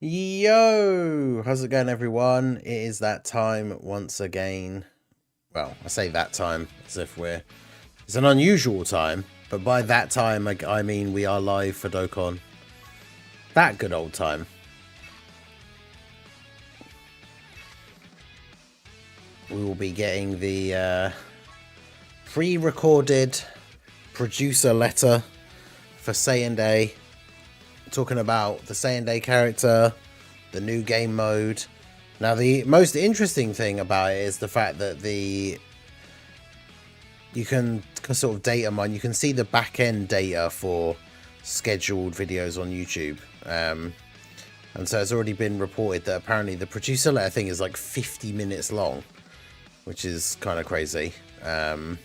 Yo, how's it going, everyone? It is that time once again. Well, I say that time as if it's an unusual time, but by that time I mean we are live for Dokkan. That good old time. We will be getting the pre-recorded producer letter for Saiyan Day, talking about the Saiyan Day character, the new game mode. Now, the most interesting thing about it is the fact that you can sort of data mine. You can see the back end data for scheduled videos on YouTube, and so it's already been reported that apparently the producer letter thing is like 50 minutes long, which is kind of crazy. Then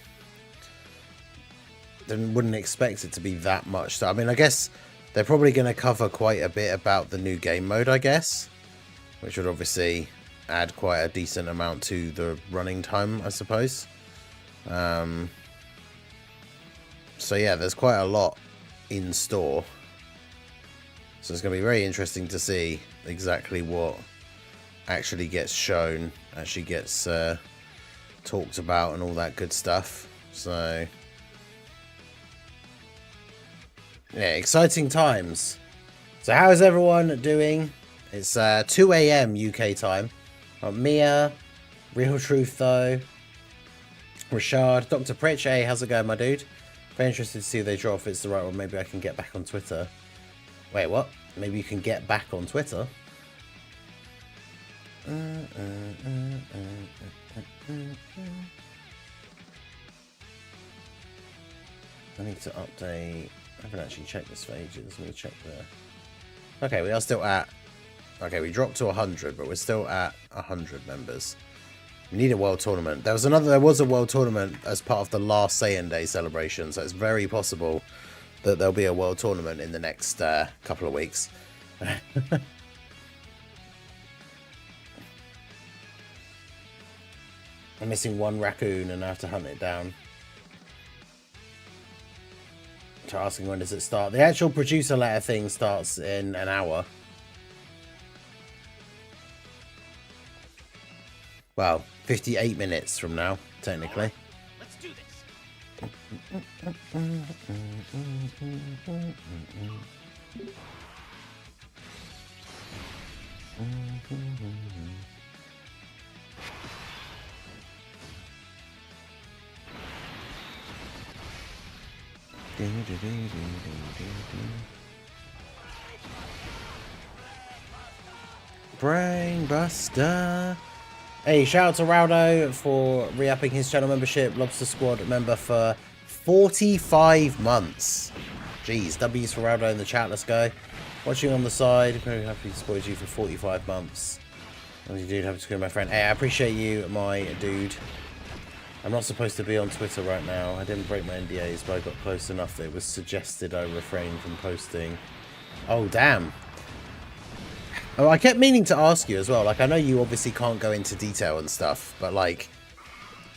wouldn't expect it to be that much. So I mean, I guess they're probably going to cover quite a bit about the new game mode, I guess, which would obviously add quite a decent amount to the running time, I suppose. So yeah, there's quite a lot in store. So it's going to be very interesting to see exactly what actually gets shown, actually gets talked about and all that good stuff. So yeah, exciting times. So how is everyone doing? It's 2 AM UK time. Mia, Real Truth though, Rashad, Dr. Pritch, hey, how's it going, my dude? Very interested to see if they draw if it's the right one. Maybe I can get back on Twitter. Wait, what? Maybe you can get back on Twitter? I need to update. I haven't actually checked this for ages. Let me check there. Okay, we are still at... Okay, we dropped to 100, but we're still at 100 members. We need a world tournament. There was a world tournament as part of the last Saiyan Day celebration, so it's very possible that there'll be a world tournament in the next couple of weeks. I'm missing one raccoon and I have to hunt it down. Asking when does it start. The actual producer letter thing starts in an hour. Well, 58 minutes from now, technically. Right, let's do this. Brainbuster. Hey, shout out to Raudo for re-upping his channel membership. Lobster Squad member for 45 months. Jeez, W's for Raudo in the chat. Let's go. Watching on the side. Very happy to support you for 45 months. As you do, happy to scream my friend. Hey, I appreciate you, my dude. I'm not supposed to be on Twitter right now. I didn't break my NDAs, but I got close enough that it was suggested I refrain from posting. Oh, damn. Oh, I kept meaning to ask you as well. Like, I know you obviously can't go into detail and stuff, but, like,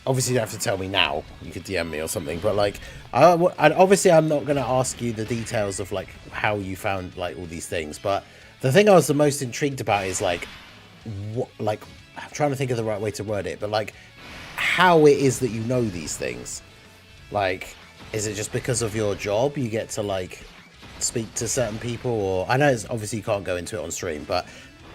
obviously you don't have to tell me now. You could DM me or something, but, like, obviously I'm not going to ask you the details of, like, how you found, like, all these things, but the thing I was the most intrigued about is, like, what, like, I'm trying to think of the right way to word it, but, like, how it is that you know these things. Like, is it just because of your job you get to, like, speak to certain people? Or I know it's obviously you can't go into it on stream, but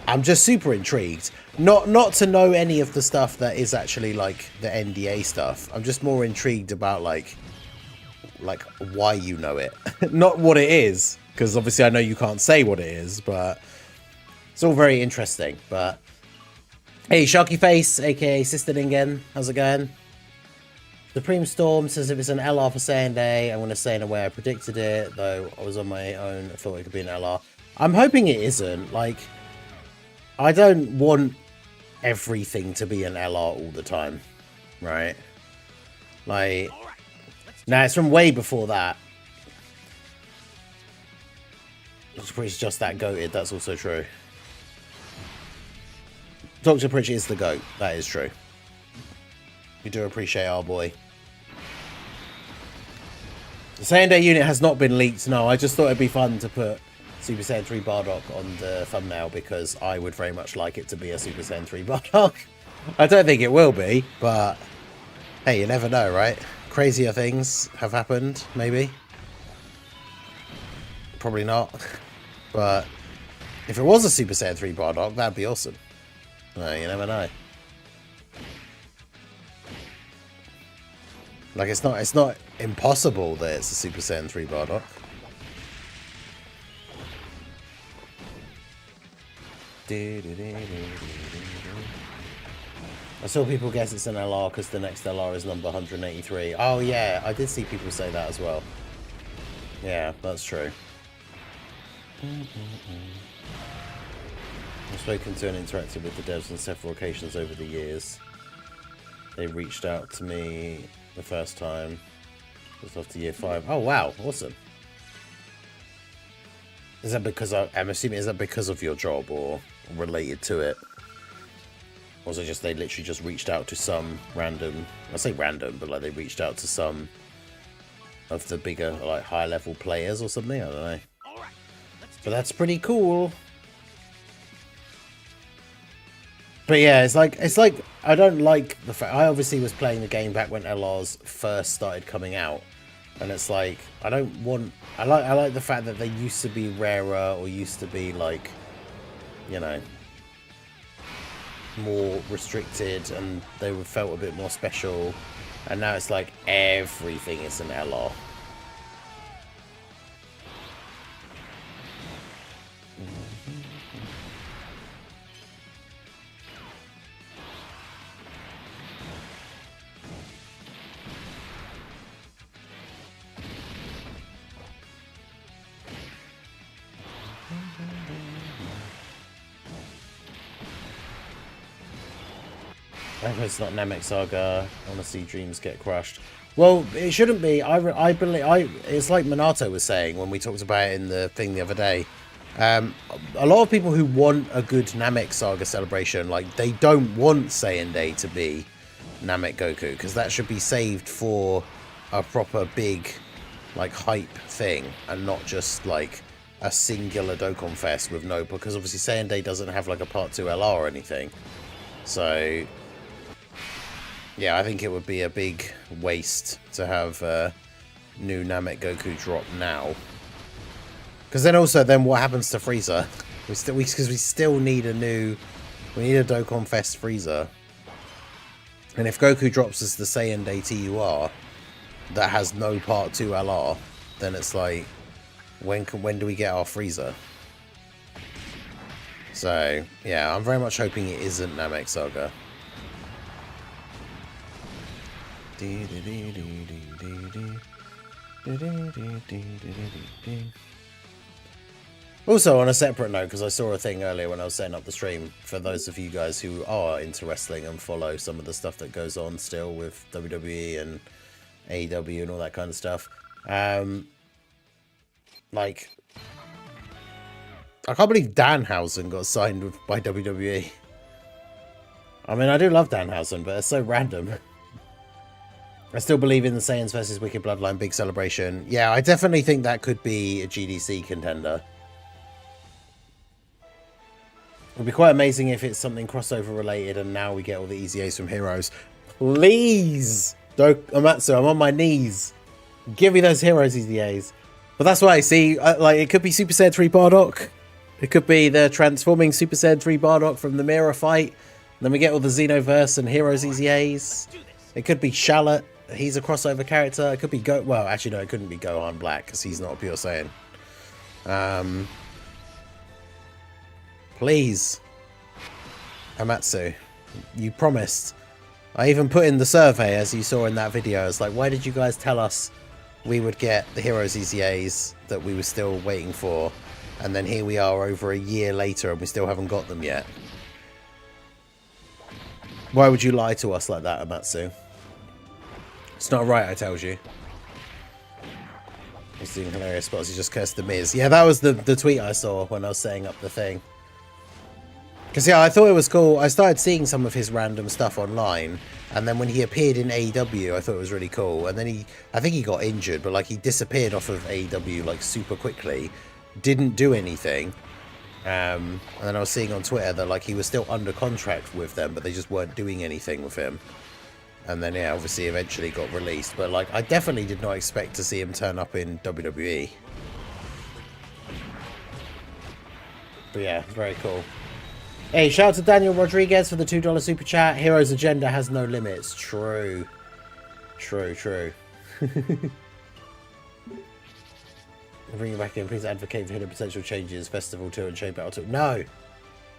I'm just super intrigued. Not to know any of the stuff that is actually, like, the NDA stuff. I'm just more intrigued about, like why you know it. Not what it is, because obviously I know you can't say what it is, but it's all very interesting. But hey, Sharky Face, aka Sister Ningen, how's it going? Supreme Storm says if it's an LR for Saiyan Day, I'm going to say in a way I predicted it, though I was on my own, I thought it could be an LR. I'm hoping it isn't. Like, I don't want everything to be an LR all the time, right? Like, nah, it's from way before that. It's just that goated, that's also true. Dr. Pritchett is the GOAT, that is true. We do appreciate our boy. The Saiyan Day unit has not been leaked, no. I just thought it'd be fun to put Super Saiyan 3 Bardock on the thumbnail because I would very much like it to be a Super Saiyan 3 Bardock. I don't think it will be, but hey, you never know, right? Crazier things have happened, maybe. Probably not. But if it was a Super Saiyan 3 Bardock, that'd be awesome. No, you never know. Like, it's not impossible that it's a Super Saiyan 3 Bardock. I saw people guess it's an LR because the next LR is number 183. Oh yeah, I did see people say that as well. Yeah, that's true. I've spoken to and interacted with the devs on several occasions over the years. They reached out to me the first time just after year 5. Oh wow, awesome. Is that because I'm assuming, is that because of your job or related to it? Or was it just they literally just reached out to some random, I say random, but like they reached out to some of the bigger, like high level players or something? I don't know. But that's pretty cool. But yeah, it's like I don't like the fact, I obviously was playing the game back when LRs first started coming out, and it's like I like the fact that they used to be rarer or used to be like, you know, more restricted and they felt a bit more special, and now it's like everything is an LR. I hope it's not Namek Saga. I want to see dreams get crushed. Well, it shouldn't be. I believe it's like Minato was saying when we talked about it in the thing the other day. A lot of people who want a good Namek Saga celebration, like they don't want Saiyan Day to be Namek Goku, because that should be saved for a proper big, like, hype thing, and not just like a singular Dokkan Fest with no. Because obviously Saiyan Day doesn't have like a Part 2 LR or anything, so. Yeah, I think it would be a big waste to have new Namek Goku drop now. Because then what happens to Frieza? Because we still need a Dokkan Fest Frieza. And if Goku drops as the Saiyan Day TUR that has no Part 2 LR, then it's like, when do we get our Frieza? So yeah, I'm very much hoping it isn't Namek Saga. Also, on a separate note, because I saw a thing earlier when I was setting up the stream, for those of you guys who are into wrestling and follow some of the stuff that goes on still with WWE and AEW and all that kind of stuff, like, I can't believe Danhausen got signed by WWE. I mean, I do love Danhausen, but it's so random. I still believe in the Saiyans versus Wicked Bloodline big celebration. Yeah, I definitely think that could be a GDC contender. It would be quite amazing if it's something crossover related and now we get all the Easy A's from Heroes. Please! Amatsu, I'm on my knees. Give me those Heroes Easy A's. But that's what I see. Like, it could be Super Saiyan 3 Bardock. It could be the transforming Super Saiyan 3 Bardock from the Mirror fight. Then we get all the Xenoverse and Heroes Easy A's. It could be Charlotte. He's a crossover character. It could be well, actually no, it couldn't be Gohan Black because he's not a pure Saiyan. Please, Amatsu, you promised. I even put in the survey, as you saw in that video. It's like, why did you guys tell us we would get the Heroes EZAs that we were still waiting for, and then here we are over a year later and we still haven't got them yet? Why would you lie to us like that, Amatsu? It's not right, I tells you. He's doing hilarious spots. He just cursed the Miz. Yeah, that was the tweet I saw when I was setting up the thing. Because, yeah, I thought it was cool. I started seeing some of his random stuff online. And then when he appeared in AEW, I thought it was really cool. And then I think he got injured, but, like, he disappeared off of AEW, like, super quickly. didn't do anything. And then I was seeing on Twitter that like he was still under contract with them, but they just weren't doing anything with him. And then yeah, obviously eventually got released. But like I definitely did not expect to see him turn up in WWE. But yeah, very cool. Hey, shout out to Daniel Rodriguez for the $2 super chat. Hero's agenda has no limits. True. True, true. Bring it back in. Please advocate for hidden potential changes. Festival 2 and Chain Battle 2. No!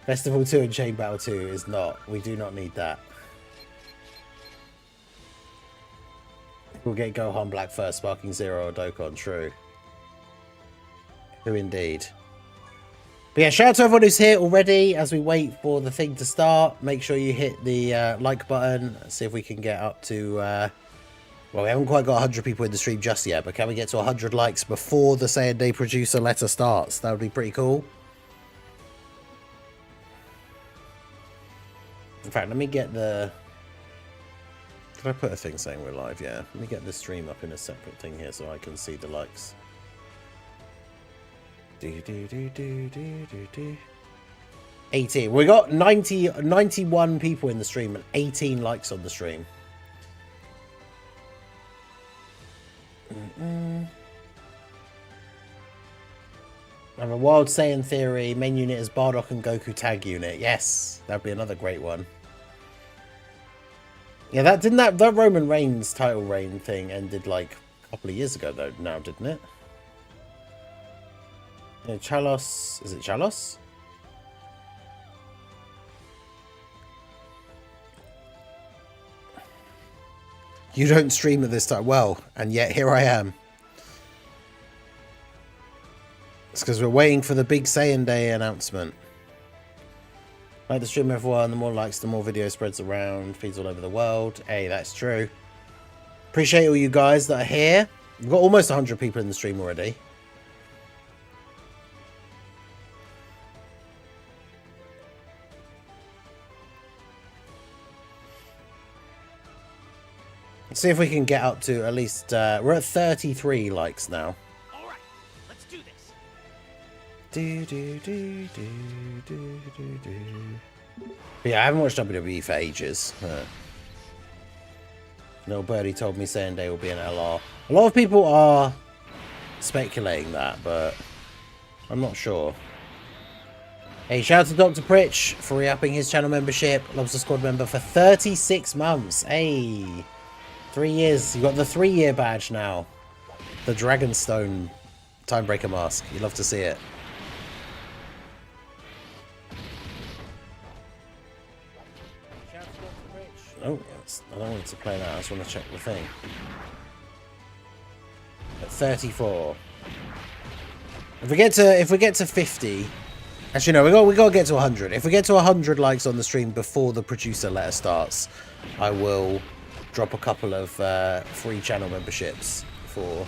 Festival 2 and Chain Battle 2 is not. We do not need that. We'll get Gohan Black first, Sparking Zero or Dokkan. True. Who indeed. But yeah, shout out to everyone who's here already. As we wait for the thing to start, make sure you hit the like button. See if we can get up to... well, we haven't quite got 100 people in the stream just yet, but can we get to 100 likes before the Saiyan Day producer letter starts? That would be pretty cool. In fact, let me get the... Did I put a thing saying we're live? Yeah. Let me get the stream up in a separate thing here so I can see the likes. 18. We got 91 people in the stream and 18 likes on the stream. I have a wild Saiyan theory. Main unit is Bardock and Goku tag unit. Yes, that'd be another great one. Yeah, that Roman Reigns title reign thing ended like a couple of years ago though now, didn't it? Yeah, Chalos, is it Chalos? You don't stream at this time. Well, and yet here I am. It's because we're waiting for the big Saiyan Day announcement. Like the stream, everyone. The more likes, the more video spreads around. Feeds all over the world. Hey, that's true. Appreciate all you guys that are here. We've got almost 100 people in the stream already. Let's see if we can get up to at least... we're at 33 likes now. All right, let's do this. But yeah, I haven't watched WWE for ages. Little Birdie told me Saiyan Day will be an LR. A lot of people are speculating that, but I'm not sure. Hey, shout out to Dr. Pritch for re-upping his channel membership. Lobster Squad member for 36 months. Hey, 3 years. You got the 3-year badge now. The Dragonstone Timebreaker mask. You love to see it. Oh, yes. I don't want to play that. I just want to check the thing. At 34. If we get to 50, actually no, we got to get to 100. If we get to 100 likes on the stream before the producer letter starts, I will drop a couple of free channel memberships for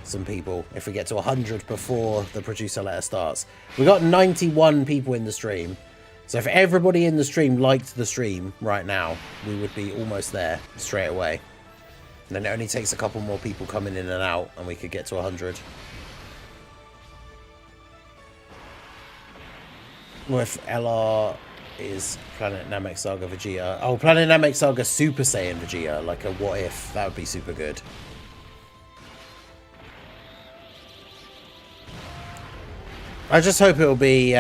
some people. If we get to 100 before the producer letter starts, we got 91 people in the stream. So if everybody in the stream liked the stream right now, we would be almost there straight away. And then it only takes a couple more people coming in and out, and we could get to 100. With LR is Planet Namek Saga Vegeta. Oh, Planet Namek Saga Super Saiyan Vegeta, like a what if. That would be super good. I just hope it'll be...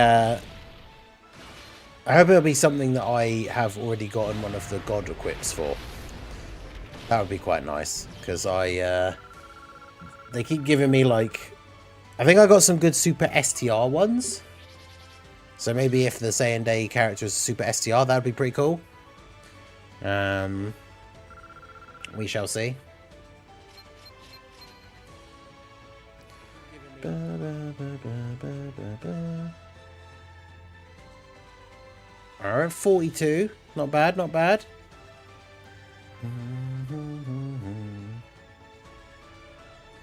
I hope it'll be something that I have already gotten one of the God equips for. That would be quite nice, because they keep giving me, like... I think I got some good Super STR ones. So maybe if the Saiyan Day character is Super STR, that would be pretty cool. We shall see. Alright, 42. Not bad, not bad.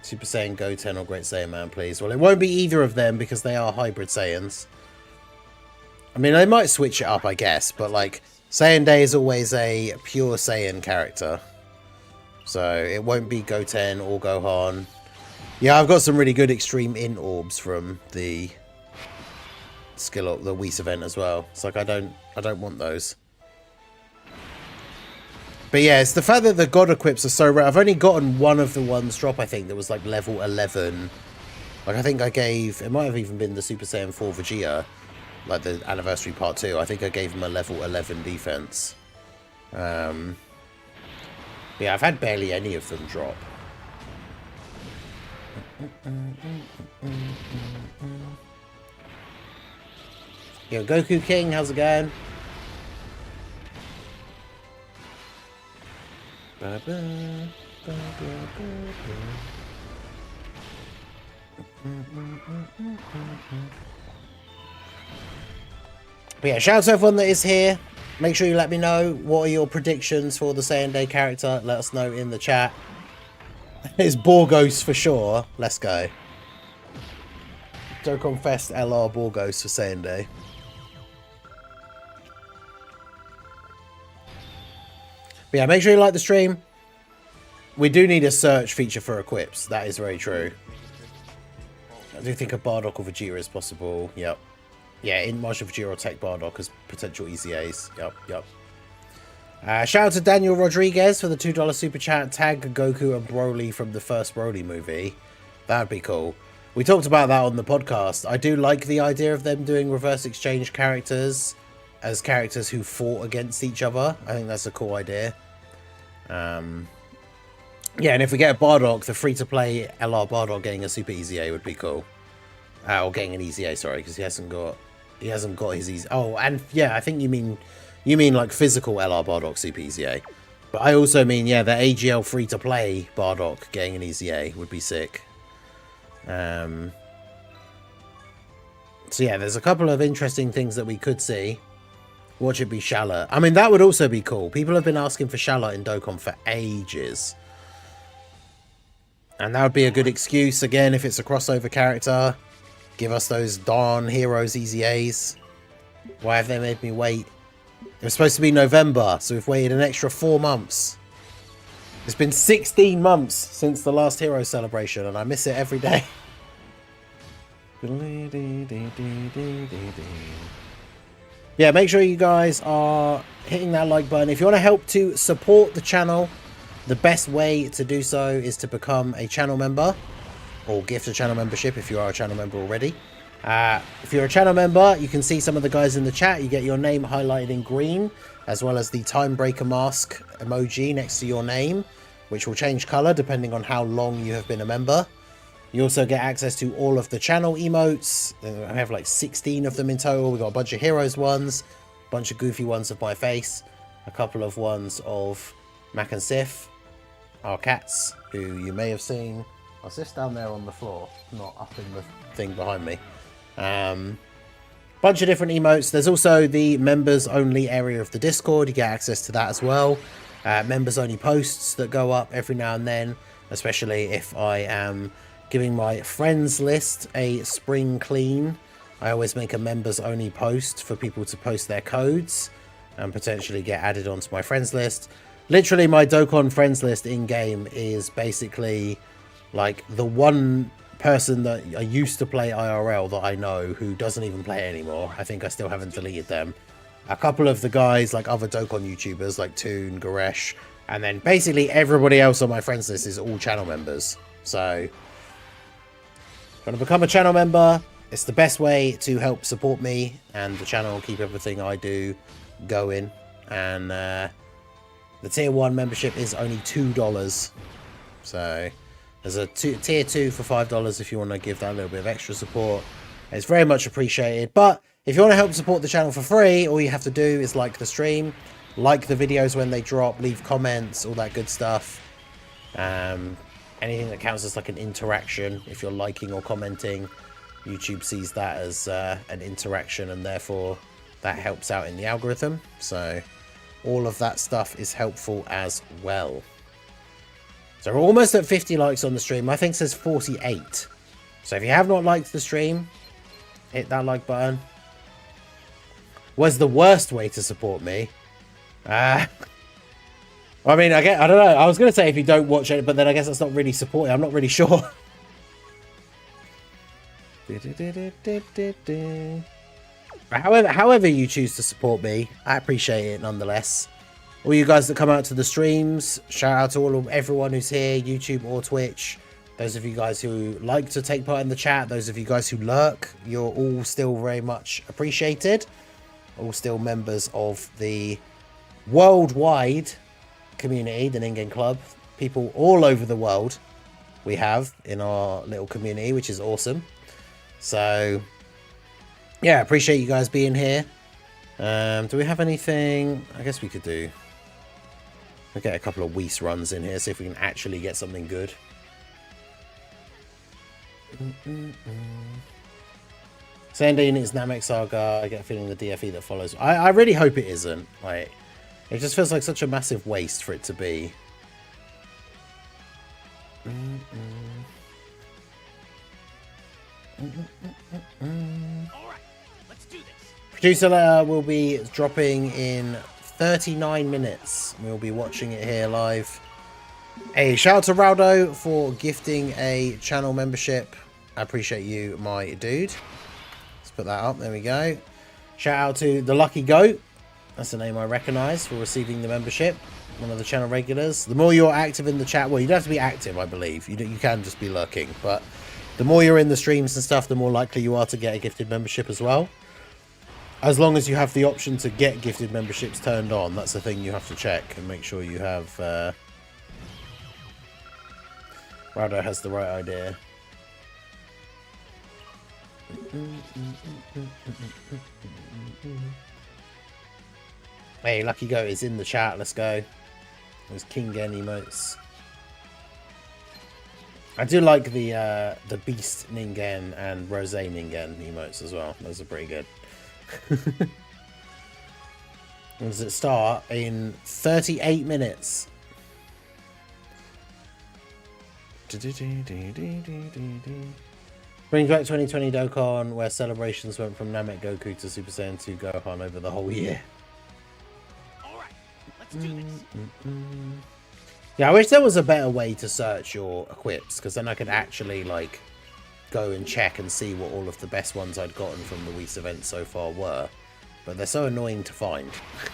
Super Saiyan Goten or Great Saiyan Man, please. Well, it won't be either of them because they are hybrid Saiyans. I mean, they might switch it up, I guess, but like, Saiyan Day is always a pure Saiyan character. So it won't be Goten or Gohan. Yeah, I've got some really good extreme int orbs from the skill up the Whis event as well. It's like I don't want those. But yeah, it's the fact that the god equips are so rare. I've only gotten one of the ones drop, I think, that was like level 11. Like I think I gave, it might have even been the Super Saiyan 4 Vegeta, like the anniversary part 2. I think I gave him a level 11 defense. Yeah, I've had barely any of them drop. Yo, Goku King, how's it going? But yeah, shout out to everyone that is here. Make sure you let me know what are your predictions for the Saiyan Day character. Let us know in the chat. It's Borgos for sure. Let's go. Dokkan Fest LR Borgos for Saiyan Day. But yeah, make sure you like the stream. We do need a search feature for equips. That is very true. I do think a Bardock or Vegeta is possible. Yep. Yeah, in Martial Vegeta or Tech Bardock as potential easy A's. Yep. Shout out to Daniel Rodriguez for the $2 super chat. Tag Goku and Broly from the first Broly movie. That'd be cool. We talked about that on the podcast. I do like the idea of them doing reverse exchange characters as characters who fought against each other. I think that's a cool idea. Yeah, and if we get a Bardock, the free-to-play LR Bardock getting a super easy A would be cool. Or getting an easy A, sorry, because he hasn't got his easy. Oh, and yeah, I think you mean like physical LR Bardock super easy A. But I also mean, yeah, the AGL free-to-play Bardock getting an easy A would be sick. So yeah, there's a couple of interesting things that we could see. Watch it be Shallot. I mean, that would also be cool. People have been asking for Shallot in Dokkan for ages. And that would be a good excuse, again, if it's a crossover character. Give us those darn Heroes easy A's. Why have they made me wait? It was supposed to be November, so we've waited an extra 4 months. It's been 16 months since the last Hero celebration, and I miss it every day. Yeah, make sure you guys are hitting that like button. If you want to help to support the channel, the best way to do so is to become a channel member or gift a channel membership if you are a channel member already. If you're a channel member, you can see some of the guys in the chat. You get your name highlighted in green, as well as the Timebreaker mask emoji next to your name, which will change color depending on how long you have been a member. You also get access to all of the channel emotes. I have like 16 of them in total. We've got a bunch of Heroes ones, a bunch of goofy ones of my face, a couple of ones of Mac and Sif, our cats, who you may have seen. Are Sif's down there on the floor, not up in the thing behind me. Bunch of different emotes. There's also the members only area of the Discord. You get access to that as well. Members only posts that go up every now and then, especially if I am giving my friends list a spring clean. I always make a members only post for people to post their codes and potentially get added onto my friends list. Literally, my Dokkan friends list in game is basically like the one person that I used to play IRL that I know who doesn't even play it anymore. I think I still haven't deleted them. A couple of the guys, like other Dokkan YouTubers like Toon, Goresh, and then basically everybody else on my friends list is all channel members. So, going to become a channel member. It's the best way to help support me and the channel, keep everything I do going. And the tier 1 membership is only $2. So there's a tier 2 for $5 if you want to give that a little bit of extra support. It's very much appreciated. But if you want to help support the channel for free, all you have to do is like the stream, like the videos when they drop, leave comments, all that good stuff. Anything that counts as like an interaction. If you're liking or commenting, YouTube sees that as an interaction, and therefore that helps out in the algorithm. So all of that stuff is helpful as well. So we're almost at 50 likes on the stream. My thing says 48. So if you have not liked the stream, hit that like button. What's the worst way to support me? I mean, I don't know. I was going to say if you don't watch it, but then I guess that's not really supporting. I'm not really sure. However you choose to support me, I appreciate it nonetheless. All you guys that come out to the streams, shout out to everyone who's here, YouTube or Twitch. Those of you guys who like to take part in the chat, those of you guys who lurk, you're all still very much appreciated. All still members of the worldwide community, the Ningen Club. People all over the world we have in our little community, which is awesome. So, yeah, appreciate you guys being here. Do we have anything? I guess we could do. We'll get a couple of Whis runs in here, see if we can actually get something good. Sending is Namek Saga. I get a feeling the DFE that follows. I really hope it isn't. Like, it just feels like such a massive waste for it to be. Alright, let's do this. Producer letter will be dropping in 39 minutes. We'll be watching it here live. Hey, shout out to Raldo for gifting a channel membership. I appreciate you, my dude. Let's put that up. There we go. Shout out to the Lucky Goat. That's the name I recognize for receiving the membership. One of the channel regulars. The more you're active in the chat, well, you don't have to be active, I believe. You can just be lurking, but the more you're in the streams and stuff, the more likely you are to get a gifted membership as well. As long as you have the option to get gifted memberships turned on, that's the thing you have to check and make sure you have. Rado has the right idea. Hey, Lucky Goat is in the chat. Let's go. There's King Gen emotes. I do like the Beast Ningen and Rose Ningen emotes as well. Those are pretty good. When does it start? In 38 minutes. Brings back 2020 Dokkan, where celebrations went from Namek Goku to Super Saiyan 2 Gohan over the whole year. Alright, let's do this. Yeah, I wish there was a better way to search your equips, because then I could actually, like, go and check and see what all of the best ones I'd gotten from the Whis event so far were. But they're so annoying to find. Of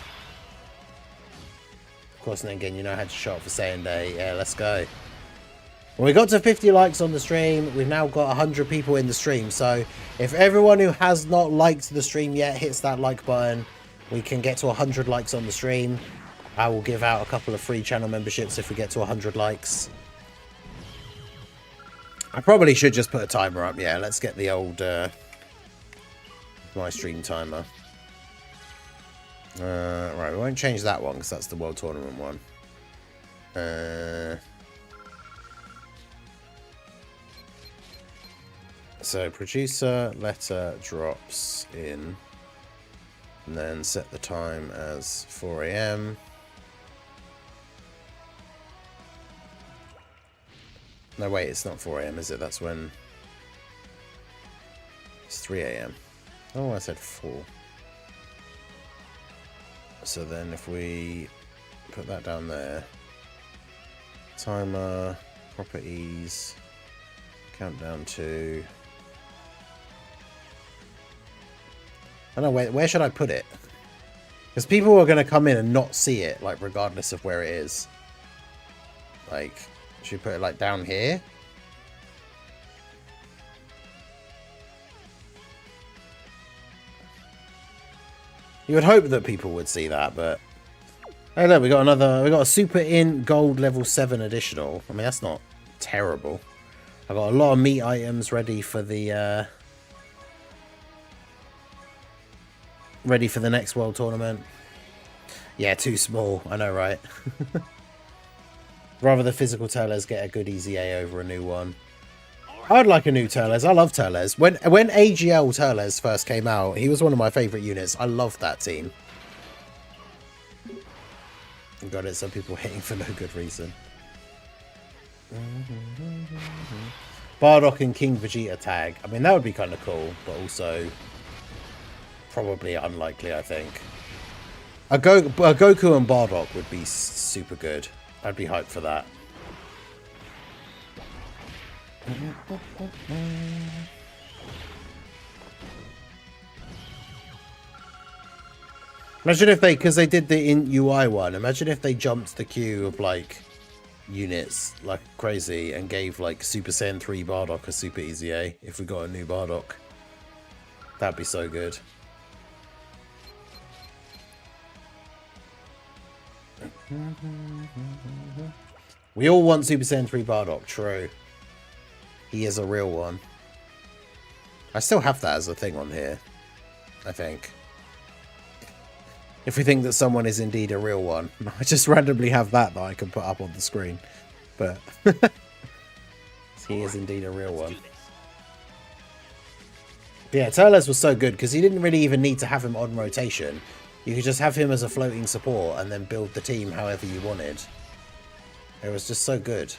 course, and then again, you know how to show up for Saiyan Day. Yeah, let's go. Well, we got to 50 likes on the stream. We've now got 100 people in the stream. So if everyone who has not liked the stream yet hits that like button, we can get to 100 likes on the stream. I will give out a couple of free channel memberships if we get to 100 likes. I probably should just put a timer up. Yeah, let's get the old my stream timer. Right, we won't change that one because that's the World Tournament one. So producer letter drops in, and then set the time as 4 AM. No, wait, it's not 4 AM, is it? That's when it's 3 AM. Oh, I said 4. So then if we put that down there, timer, properties, countdown to. I don't know, where should I put it? Because people are going to come in and not see it, like, regardless of where it is. Like, should we put it, like, down here? You would hope that people would see that, but... Hey, look, we got a Super In Gold Level 7 additional. I mean, that's not terrible. I got a lot of meat items ready for the, ready for the next World Tournament. Yeah, too small. I know, right? Rather the physical Turles get a good easy A over a new one. I'd like a new Turles. I love Turles. When AGL Turles first came out, he was one of my favourite units. I loved that team. Got it, some people hating for no good reason. Bardock and King Vegeta tag. I mean, that would be kind of cool, but also probably unlikely, I think. A Goku and Bardock would be super good. I'd be hyped for that. Imagine if they, because they did the in UI one, imagine if they jumped the queue of like units like crazy and gave like Super Saiyan 3 Bardock a super easy A if we got a new Bardock. That'd be so good. We all want Super Saiyan 3 Bardock, true. He is a real one. I still have that as a thing on here, I think. If we think that someone is indeed a real one. I just randomly have that I can put up on the screen. But he is indeed a real one. But yeah, Turles was so good because you didn't really even need to have him on rotation. You could just have him as a floating support and then build the team however you wanted. It was just so good.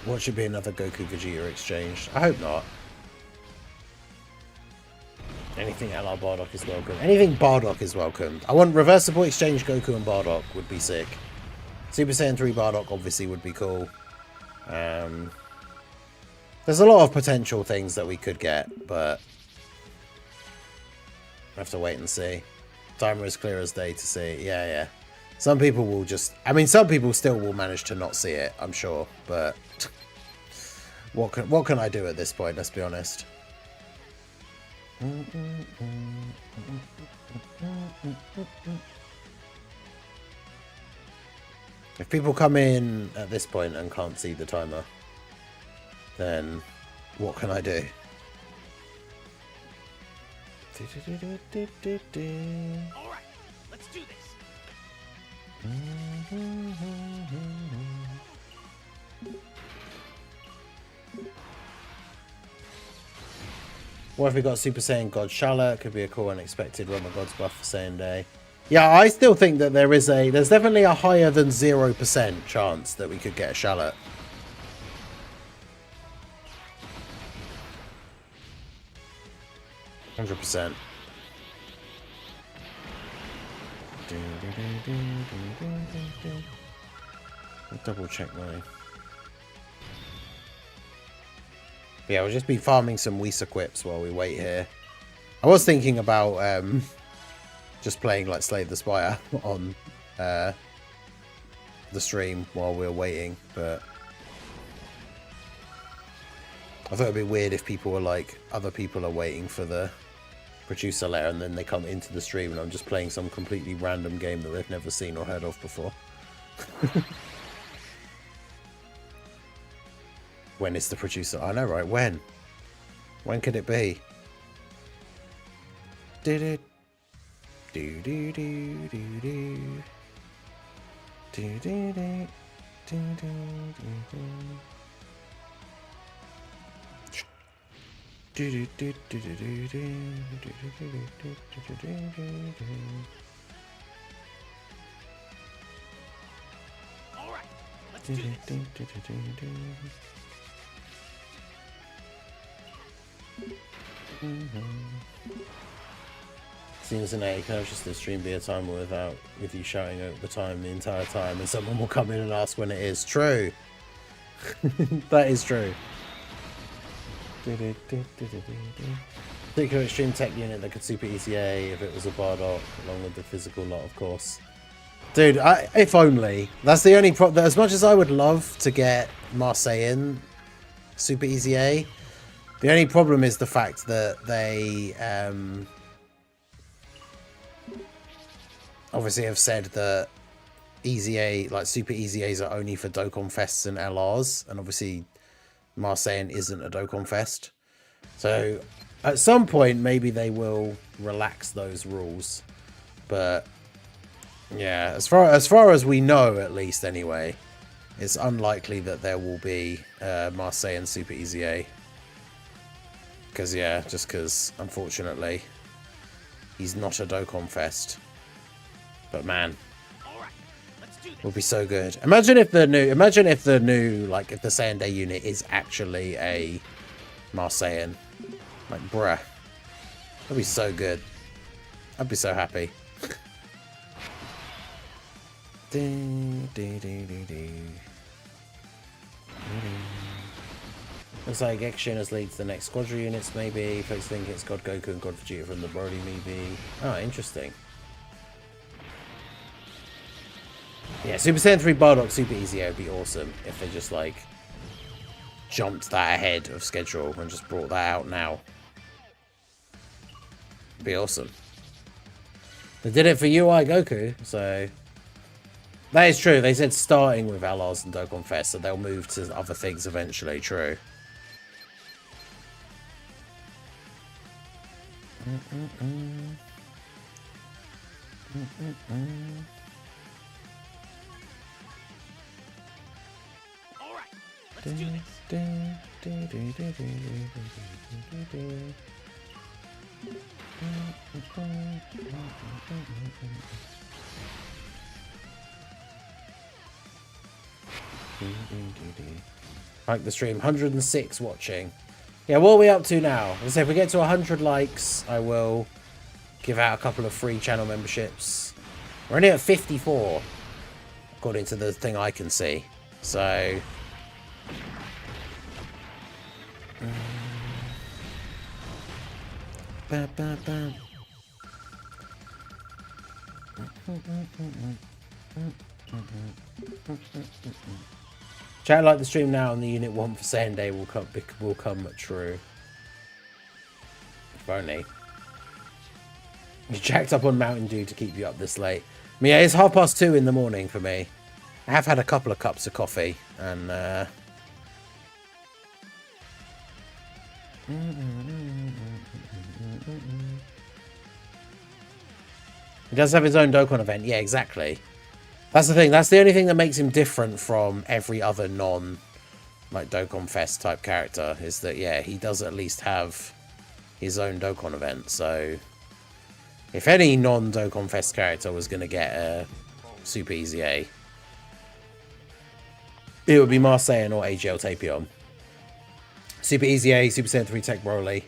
What should be another Goku Vegeta exchange? I hope not. Anything LR Bardock is welcome. Anything Bardock is welcome. I want reverse support exchange Goku and Bardock would be sick. Super Saiyan 3 Bardock obviously would be cool. There's a lot of potential things that we could get, but I have to wait and see. Timer is clear as day to see. Yeah, yeah. Some people will just... I mean, some people still will manage to not see it, I'm sure. But what can I do at this point, let's be honest. If people come in at this point and can't see the timer, then what can I do? Alright, let's do this. What if we got Super Saiyan God Charlotte? Could be a cool unexpected Run the Gods buff for Saiyan Day. Yeah, I still think that there's definitely a higher than 0% chance that we could get a Charlotte. %. Double check mine. Yeah, we'll just be farming some Whis equips while we wait here. I was thinking about just playing like Slay the Spire on the stream while we're waiting, but I thought it'd be weird if people were like, other people are waiting for the producer letter and then they come into the stream and I'm just playing some completely random game that they've never seen or heard of before. When is the producer? I know, right? When? When could it be? Did it? Do do do do do. Do do do do do do. Do do do do do do do. All right, let's do this. Seems an A, can I just the stream be a timer with you shouting over the time the entire time and someone will come in and ask when it is. True. That is true. Particular extreme tech unit that could super ECA if it was a Bardock, along with the physical lot, of course. Dude, if only. That's the only problem. As much as I would love to get Marseillan super ECA, the only problem is the fact that they obviously have said that EZA, like super EZAs, are only for Dokkan Fests and LRs, and obviously Marseillan isn't a Dokkan Fest. So at some point maybe they will relax those rules, but yeah, as far as we know, at least anyway, it's unlikely that there will be Marseillan super EZA. Because yeah, just because unfortunately he's not a Dokkan Fest. But man, would be so good. Imagine if the new like if the Saiyan Day unit is actually a Marseillan. Like bruh. That'd be so good. I'd be so happy. Looks like action has lead to the next squadron units, maybe. Folks think it's God Goku and God Vegeta from the Broly movie. Oh, interesting. Yeah, Super Saiyan 3 Bardock Super Easy would be awesome if they just, like, jumped that ahead of schedule and just brought that out now. It'd be awesome. They did it for UI Goku, so... That is true. They said starting with LRs and Dokkan Fest, so they'll move to other things eventually. True. All right, let's do this. Like the stream, 106 watching. Yeah, what are we up to now? Let's say if we get to 100 likes, I will give out a couple of free channel memberships. We're only at 54, according to the thing I can see. So... Chat like the stream now and the Unit 1 for Saiyan Day will come true. If only. You jacked up on Mountain Dew to keep you up this late. I mean, yeah, it's 2:30 in the morning for me. I have had a couple of cups of coffee and he does have his own Dokkan event. Yeah, exactly. That's the thing. That's the only thing that makes him different from every other like Dokkan Fest type character is that, yeah, he does at least have his own Dokkan event. So if any non-Dokkan Fest character was going to get a Super Easy A, it would be Marseillan or AGL Tapion. Super Easy A, Super Saiyan 3 Tech Broly.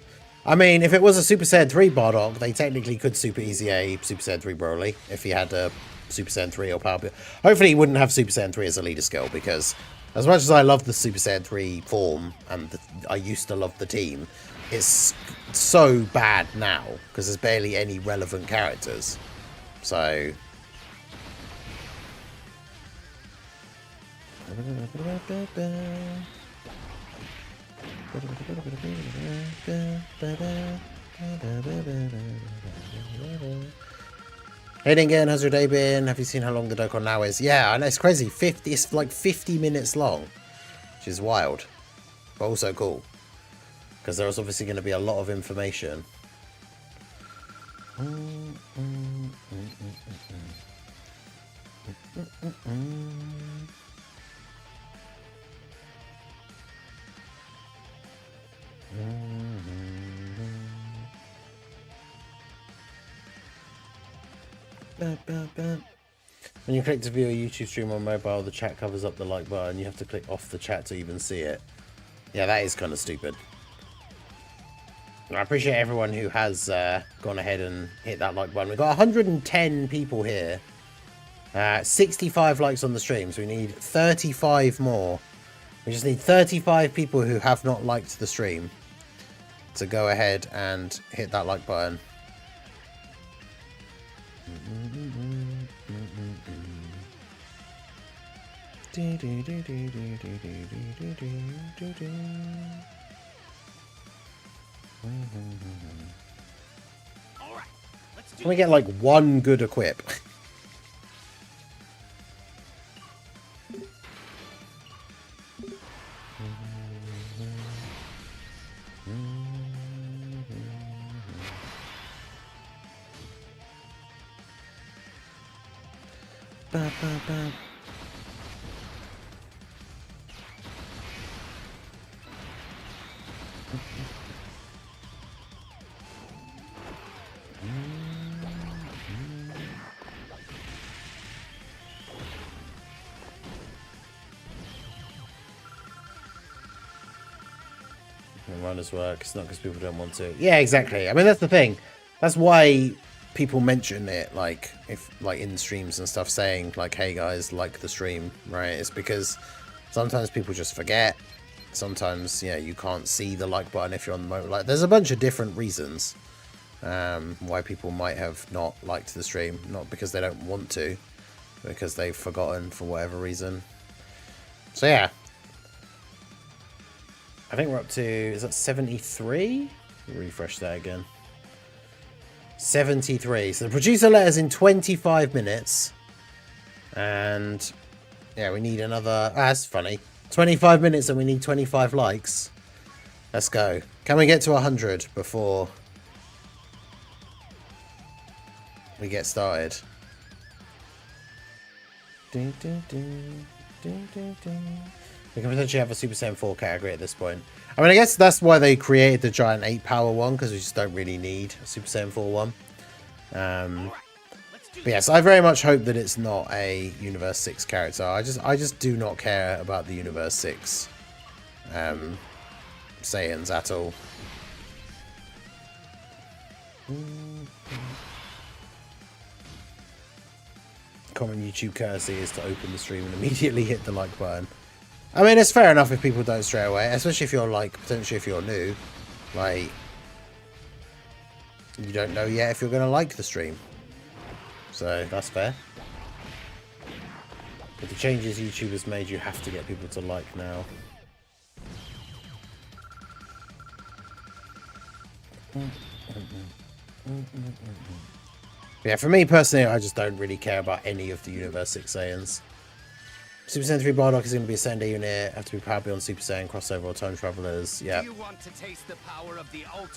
I mean, if it was a Super Saiyan 3 Bardock, they technically could Super Easy A Super Saiyan 3 Broly if he had a Super Saiyan 3 or Power. Hopefully he wouldn't have Super Saiyan 3 as a leader skill, because as much as I love the Super Saiyan 3 form and I used to love the team, it's so bad now because there's barely any relevant characters. So hey Dingen, how's your day been? Have you seen how long the Dokkan now is? Yeah, I know, it's crazy. It's like 50 minutes long, which is wild, but also cool, because there's obviously going to be a lot of information. When you click to view a YouTube stream on mobile, the chat covers up the like button. You have to click off the chat to even see it. Yeah, that is kind of stupid. I appreciate everyone who has gone ahead and hit that like button. We've got 110 people here. 65 likes on the stream, so we need 35 more. We just need 35 people who have not liked the stream to go ahead and hit that like button. All right, let's do Can we get like one good equip? Runners work. It's not because people don't want to. Yeah, exactly. I mean, that's the thing. That's why people mention it like in streams and stuff, saying like, hey guys, like the stream, right? It's because sometimes people just forget. Sometimes, yeah, you can't see the like button if you're on the mobile. Like, there's a bunch of different reasons why people might have not liked the stream. Not because they don't want to, because they've forgotten for whatever reason. So yeah, I think we're up to, is that 73? Refresh that again. 73. So the producer let us in 25 minutes. And yeah, we need another, that's funny. 25 minutes and we need 25 likes. Let's go. Can we get to 100 before we get started? We can potentially have a Super Saiyan 4 category at this point. I mean, I guess that's why they created the Giant 8 Power one, because we just don't really need a Super Saiyan 4 one. But yes, I very much hope that it's not a Universe 6 character. I just do not care about the Universe 6 Saiyans at all. Common YouTube courtesy is to open the stream and immediately hit the like button. I mean, it's fair enough if people don't straight away, especially if you're like, potentially if you're new, like, you don't know yet if you're going to like the stream. So that's fair. With the changes YouTube has made, you have to get people to like now. Yeah, for me personally, I just don't really care about any of the Universe 6 Saiyans. Super Saiyan 3 Bardock is going to be a Sunday unit. Have to be powered beyond Super Saiyan, crossover, or time travelers. Yeah.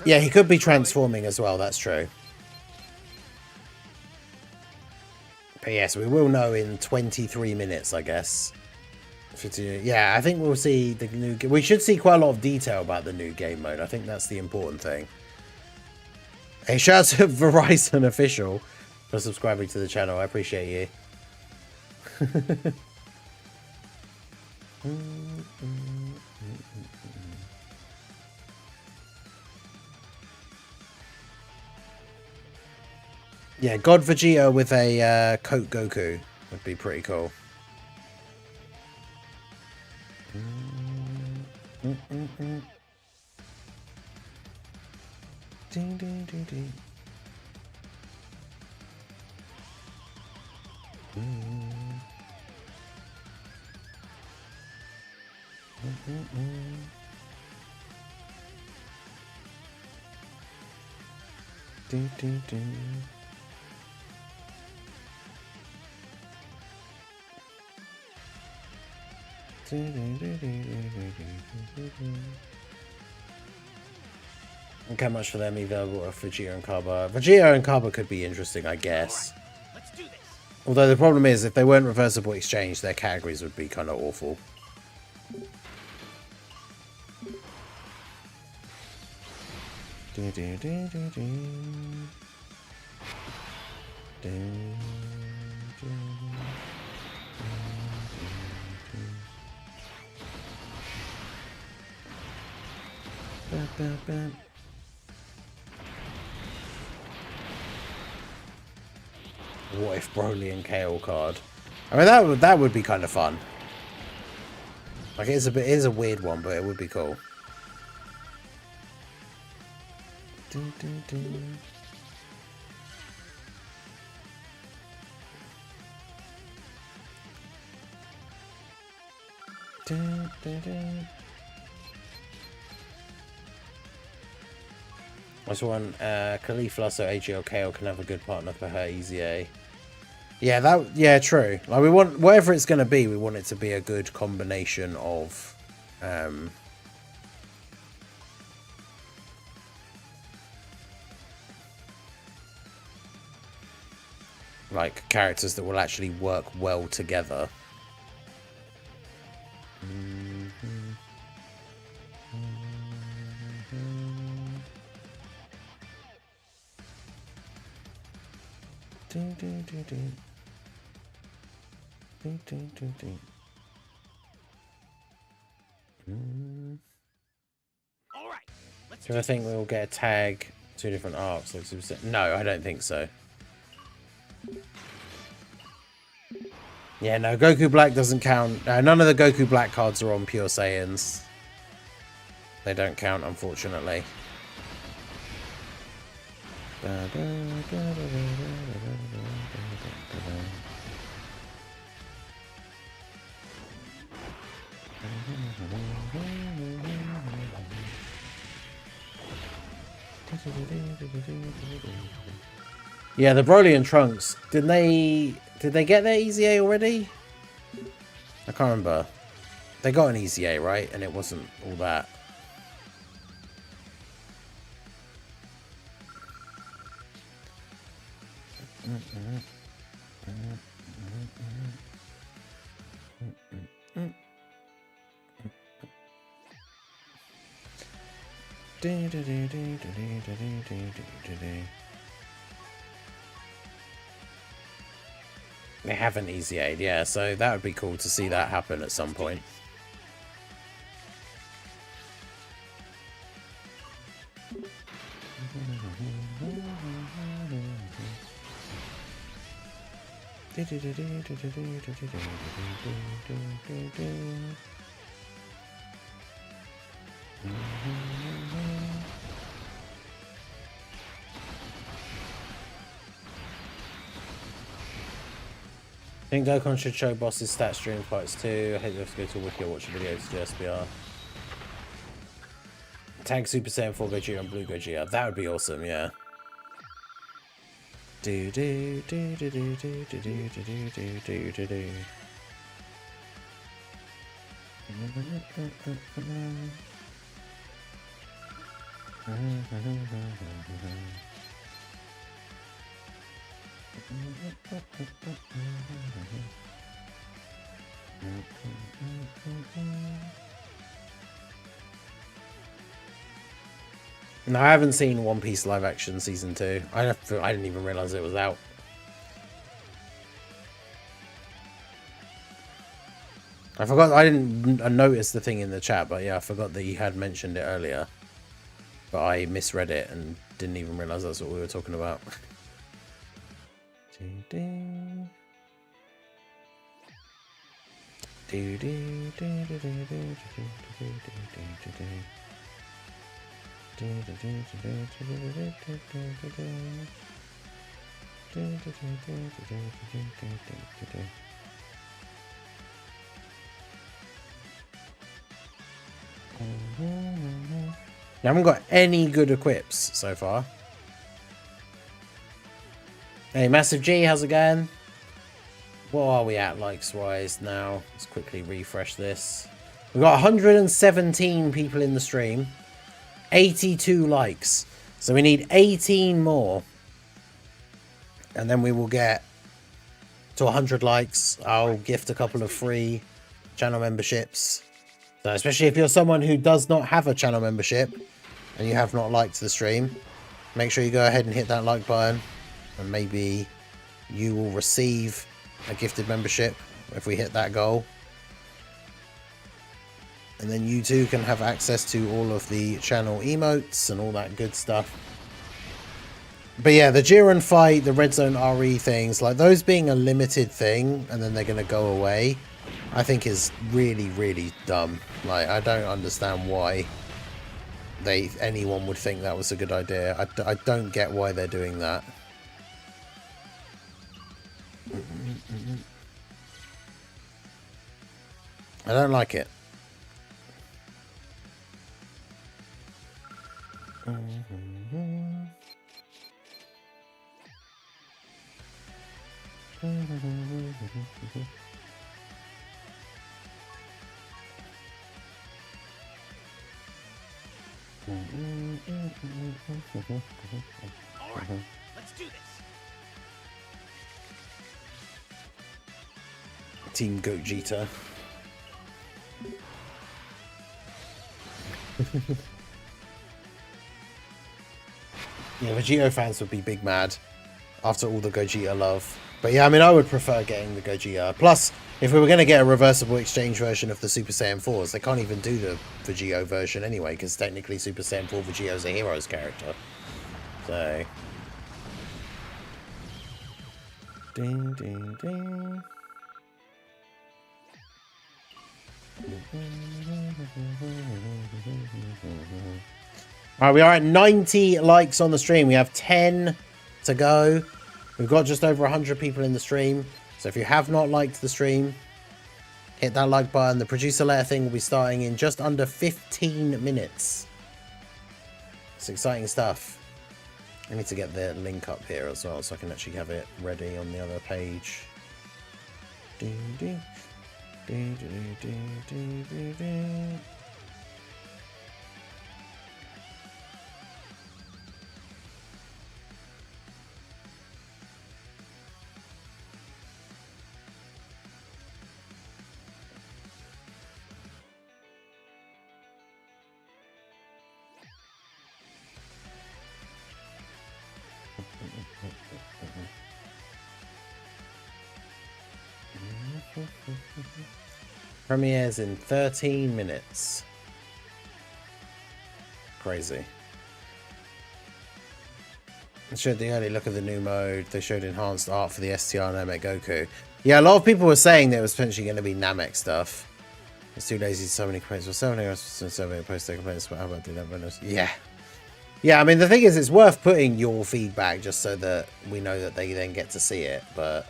Yeah, he could be transforming as well. That's true. But yes, we will know in 23 minutes, I guess. Yeah, I think we'll see the new. We should see quite a lot of detail about the new game mode. I think that's the important thing. Hey, shout out to Verizon Official for subscribing to the channel. I appreciate you. Yeah, God Vegeta with a Coat Goku would be pretty cool. Ding, ding, ding, ding. Ding, ding, ding. Look how much for them available of Vegeta and Kaba. Vegeta and Kaba could be interesting, I guess. Right, let's do this. Although the problem is, if they weren't reversible exchange, their categories would be kind of awful. What if Broly and Kale card? I mean, that would be kind of fun. Like, it is a weird one, but it would be cool. This one, Khalifa so AGL can have a good partner for her easy A. Yeah, true. Like, we want, whatever it's going to be, we want it to be a good combination of like characters that will actually work well together. All right, let's Do I think we'll get a tag, 2 different arcs? Like Super Saiyan? No, I don't think so. Yeah, no, Goku Black doesn't count. None of the Goku Black cards are on Pure Saiyans. They don't count, unfortunately. Yeah, the Broly and Trunks. Did they get their Easy A already? I can't remember. They got an Easy A, right? And it wasn't all that. They haven't Easy A'd, yeah, so that would be cool to see that happen at some point. I think Gokon should show bosses stats during fights too. I hate you have to go to a wiki or watch a video to do SBR. Tag Super Saiyan 4 Gogeta and Blue Gogeta. That would be awesome, yeah. Do do do do do do do do do do do do do. No, I haven't seen One Piece live action season 2. I didn't even realize it was out. I forgot. I didn't notice the thing in the chat, but yeah, I forgot that you had mentioned it earlier. But I misread it and didn't even realize that's what we were talking about. I haven't got any good equips so far. Hey, Massive G, how's it going? What are we at likes-wise now? Let's quickly refresh this. We've got 117 people in the stream. 82 likes. So we need 18 more. And then we will get to 100 likes. I'll gift a couple of free channel memberships. So especially if you're someone who does not have a channel membership and you have not liked the stream, make sure you go ahead and hit that like button. And maybe you will receive a gifted membership if we hit that goal. And then you too can have access to all of the channel emotes and all that good stuff. But yeah, the Jiren fight, the Red Zone RE things, like those being a limited thing and then they're going to go away, I think is really, really dumb. Like, I don't understand why anyone would think that was a good idea. I don't get why they're doing that. I don't like it. All right, let's do this. Team Gogeta. Yeah, Vegeta fans would be big mad after all the Gogeta love. But yeah, I mean, I would prefer getting the Gogeta. Plus, if we were going to get a reversible exchange version of the Super Saiyan 4s, they can't even do the Vegeta version anyway, because technically Super Saiyan 4 Vegeta is a Heroes character. So... Ding, ding, ding. All right, we are at 90 likes on the stream. We have 10 to go. We've got just over 100 people in the stream. So if you have not liked the stream, hit that like button. The producer letter thing will be starting in just under 15 minutes. It's exciting stuff. I need to get the link up here as well so I can actually have it ready on the other page. Ding, ding. Ding, ding, ding, ding, ding, ding. Premieres in 13 minutes. Crazy. They showed the early look of the new mode. They showed enhanced art for the STR Namek Goku. Yeah, a lot of people were saying there was potentially going to be Namek stuff. It's too lazy. So many complaints. Well, so many post their complaints. But how about do that? Yeah. Yeah, I mean, the thing is, it's worth putting your feedback just so that we know that they then get to see it, but...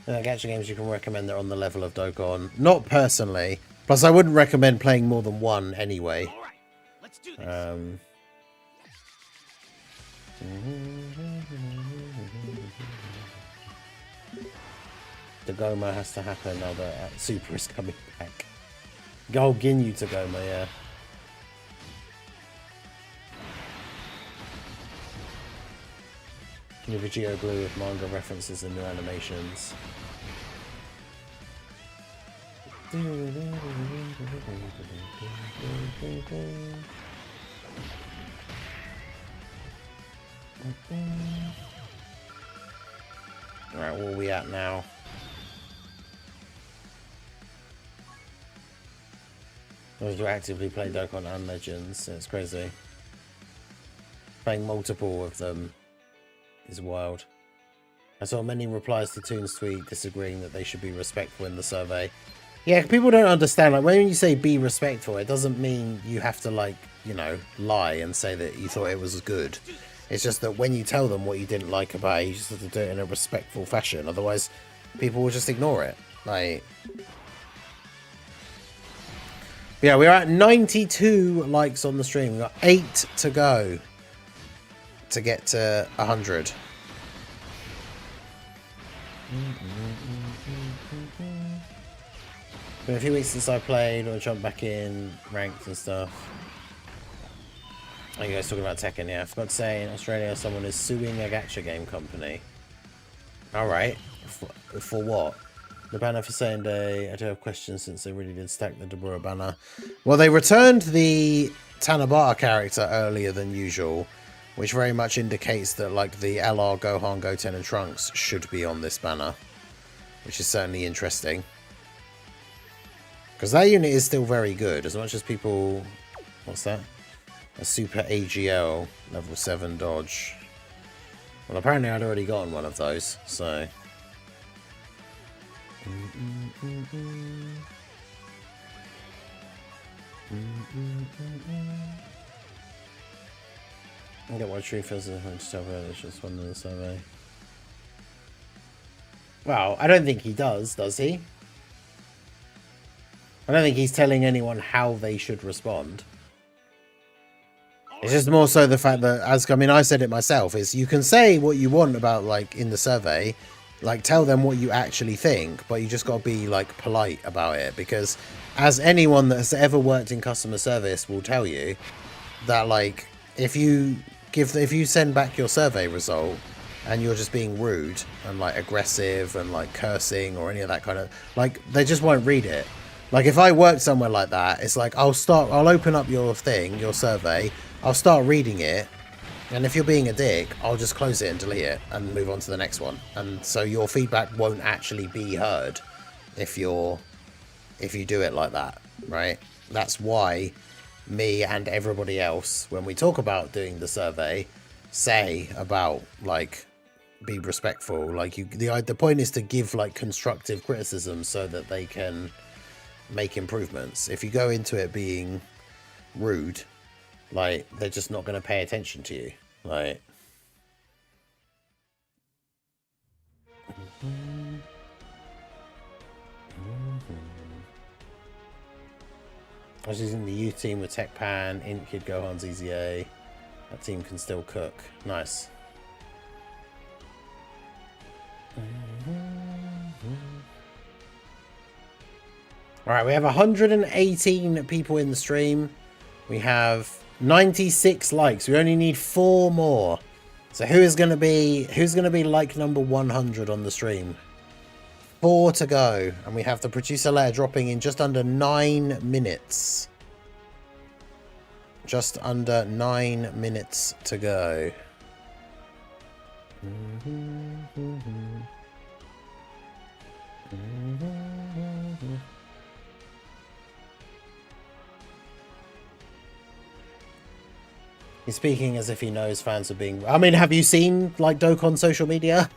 gacha games you can recommend that are on the level of Dokkan. Not personally. Plus, I wouldn't recommend playing more than one anyway. All right, let's do this. The Goma has to happen now that Super is coming back. Go Ginyu to Goma, yeah. New Vegeta Blue with manga references and new animations. Alright, where are we at now? Those who actively play Dokkan and Legends, it's crazy. Playing multiple of them is wild. I saw many replies to Toon's tweet disagreeing that they should be respectful in the survey. Yeah, people don't understand, like, when you say be respectful, it doesn't mean you have to, like, you know, lie and say that you thought it was good. It's just that when you tell them what you didn't like about it, you just have to do it in a respectful fashion. Otherwise, people will just ignore it. Like... Yeah, we're at 92 likes on the stream. We've got 8 to go to get to 100. Been a few weeks since I played or jumped back in ranked and stuff. Are you guys talking about Tekken? Yeah, I forgot to say in Australia someone is suing a gacha game company. Alright. For what? The banner for Saiyan Day. I do have questions since they really did stack the Dabura banner. Well, they returned the Tanabata character earlier than usual, which very much indicates that, like, the LR, Gohan, Goten, and Trunks should be on this banner, which is certainly interesting. Because that unit is still very good, as much as people... What's that? A Super AGL, level 7 dodge. Well, apparently I'd already gotten one of those, so... I get why Tree feels as if it's just one in the survey. Well, I don't think he does he? I don't think he's telling anyone how they should respond. It's just more so the fact that, as I mean, I said it myself, is you can say what you want about, like, in the survey, like, tell them what you actually think, but you just got to be, like, polite about it, because as anyone that has ever worked in customer service will tell you, that, like, if you send back your survey result and you're just being rude and, like, aggressive and, like, cursing or any of that kind of, like, they just won't read it. Like, if I worked somewhere like that, it's like, I'll open up your thing, your survey, I'll start reading it, and if you're being a dick, I'll just close it and delete it and move on to the next one. And so your feedback won't actually be heard if you do it like that, right? That's why me and everybody else, when we talk about doing the survey, say about like be respectful. Like the point is to give like constructive criticism so that they can make improvements. If you go into it being rude, like they're just not going to pay attention to you. Like I was using the youth team with Tech Pan, Int Kid, Gohan's EZA. That team can still cook. Nice. Alright, we have 118 people in the stream. We have 96 likes. We only need 4 more. So who's gonna be like number 100 on the stream? 4 to go, and we have the producer layer dropping in just under 9 minutes. Just under 9 minutes to go. He's speaking as if he knows fans are being... I mean, have you seen, like, Doke on social media?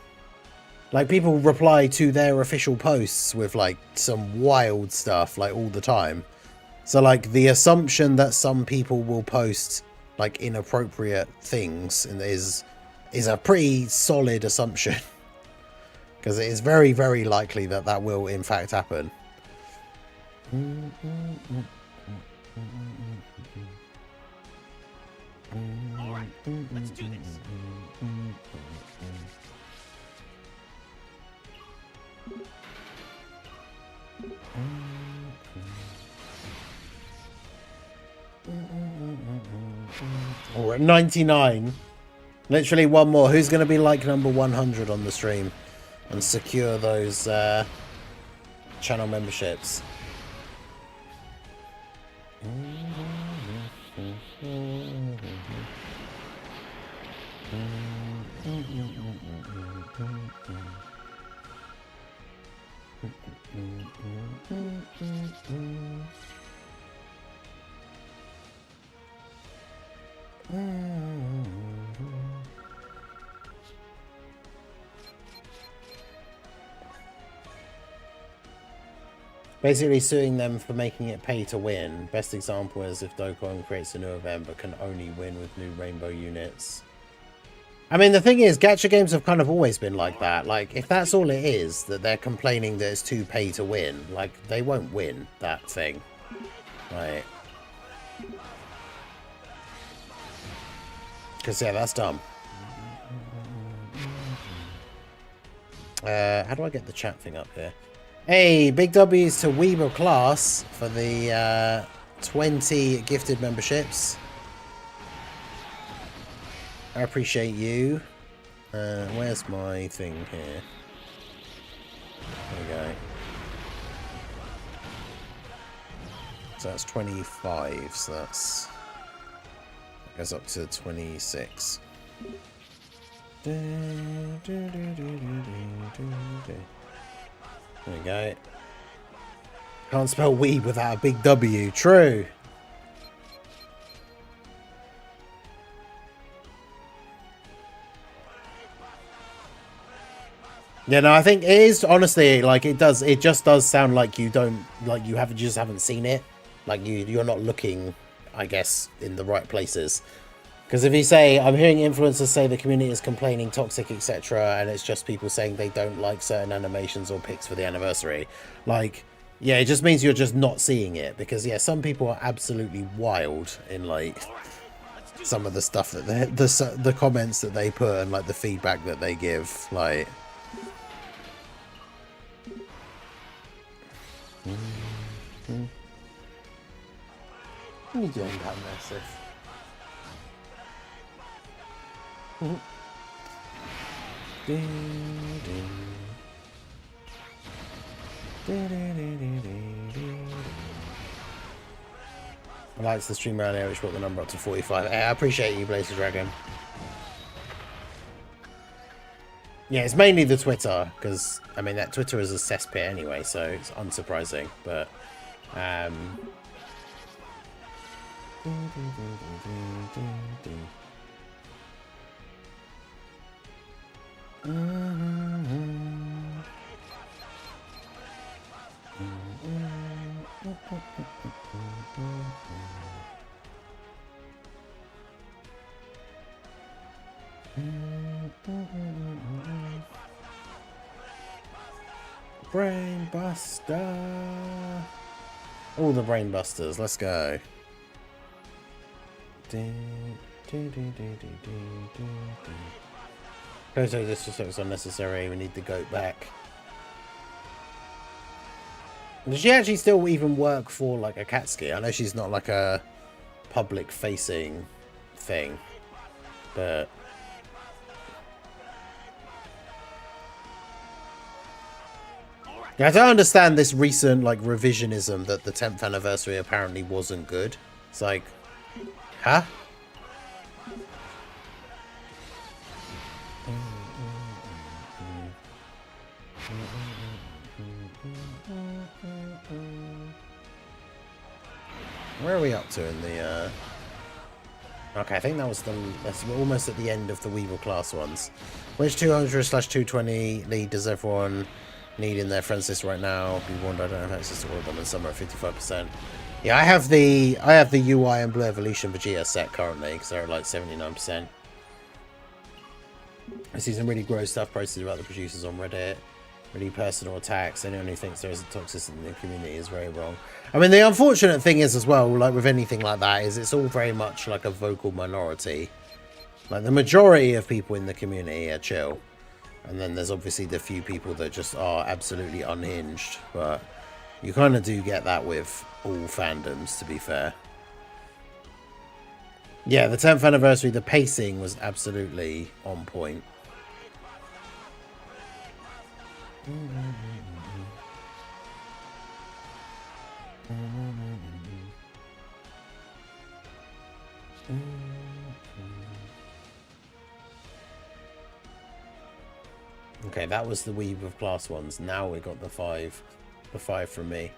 Like, people reply to their official posts with, like, some wild stuff, like, all the time. So, like, the assumption that some people will post, like, inappropriate things is a pretty solid assumption. Because it is very, very likely that that will, in fact, happen. Alright, let's do this. Oh, we're at 99. Literally one more. Who's going to be like number 100 on the stream and secure those channel memberships? Basically suing them for making it pay to win. Best example is if Dokkan creates a new event but can only win with new rainbow units. I mean, the thing is, gacha games have kind of always been like that. Like, if that's all it is, that they're complaining that it's too pay to win, like, they won't win that thing. Right. Because, yeah, that's dumb. How do I get the chat thing up here? Hey, big W's to Weeble Class for the 20 gifted memberships. I appreciate you. Where's my thing here? There we go. So that's 25, so that's... That goes up to 26. There we go. Can't spell weed without a big W. True. Yeah, no, I think it is honestly like it just does sound like you just haven't seen it. Like you're not looking, I guess, in the right places. Because if you say, I'm hearing influencers say the community is complaining, toxic, etc., and it's just people saying they don't like certain animations or pics for the anniversary, like, yeah, it just means you're just not seeing it. Because, yeah, some people are absolutely wild in, like, some of the stuff that the comments that they put and, like, the feedback that they give, like... You doing that massive. I liked the stream earlier, which brought the number up to 45. I appreciate you, Blazer Dragon. Yeah, it's mainly the Twitter, because, I mean, that Twitter is a cesspit anyway, so it's unsurprising, but, Brain Buster. All the Brain Busters. Let's go. Koto disrespect is unnecessary. We need the goat back. Does she actually still even work for like Akatsuki? I know she's not like a public facing thing, but yeah, I don't understand this recent like revisionism that the 10th anniversary apparently wasn't good. It's like, huh? Where are we up to in the okay, I think that's we're almost at the end of the Weevil class ones. Which 200/220 lead does everyone need in their friends list right now? Be warned, I don't have access to all of them, and some are at 55%. Yeah, I have the UI and Blue Evolution Vegeta set currently because they're at like 79%. I see some really gross stuff posted about the producers on Reddit. Really personal attacks. Anyone who thinks there is a toxicity in the community is very wrong. I mean, the unfortunate thing is as well, like with anything like that, is it's all very much like a vocal minority. Like the majority of people in the community are chill. And then there's obviously the few people that just are absolutely unhinged. But you kind of do get that with all fandoms, to be fair. Yeah, the 10th anniversary, the pacing was absolutely on point. Okay, that was the weave of class ones. Now we got the five from me.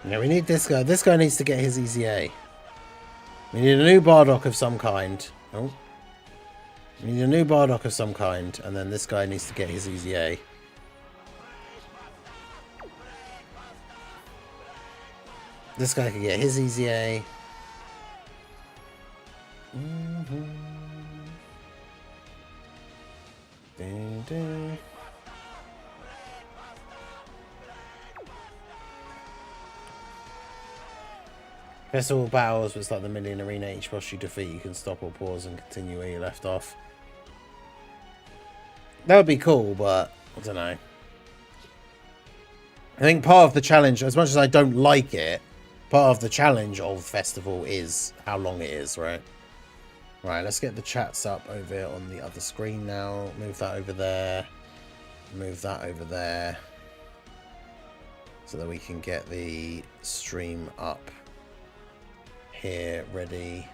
Yeah, we need this guy. This guy needs to get his EZA. We need a new Bardock of some kind. Oh. We need a new Bardock of some kind, and then this guy needs to get his EZA. This guy can get his EZA. Festival battles, it's like the Million Arena. Each boss you defeat, you can stop or pause and continue where you left off. That would be cool, but I don't know. I think part of the challenge, as much as I don't like it, part of the challenge of Festival is how long it is, right? Right, let's get the chats up over on the other screen now. Move that over there. Move that over there. So that we can get the stream up here, ready.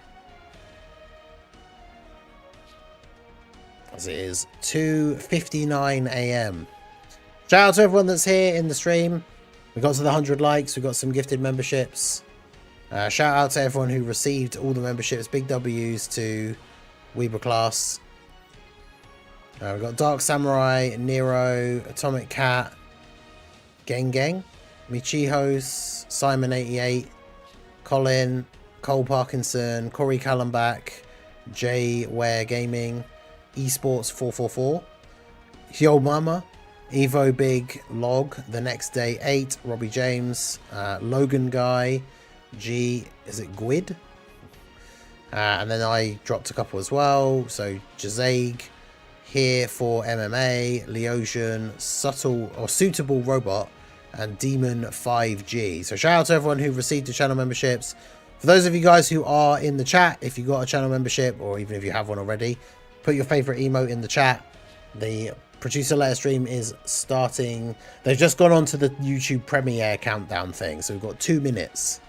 As it is 2:59 AM. Shout out to everyone that's here in the stream. We got to the 100 likes. We got some gifted memberships. Shout out to everyone who received all the memberships. Big W's to Weber Class. We've got Dark Samurai, Nero, Atomic Cat, Gang, Michihos, Simon88, Colin, Cole Parkinson, Corey Callenbach, Jay Ware Gaming, Esports 444, Yo Mama, Evo Big Log, The Next Day 8, Robbie James, Logan Guy, G, is it Gwyd? And then I dropped a couple as well. So Jazeg, Here for MMA, Leosian, Subtle or Suitable Robot, and Demon 5G. So shout out to everyone who received the channel memberships. For those of you guys who are in the chat, if you got a channel membership, or even if you have one already, Put your favorite emote in the chat. The producer letter stream is starting. They've just gone on to the YouTube premiere countdown thing, so we've got 2 minutes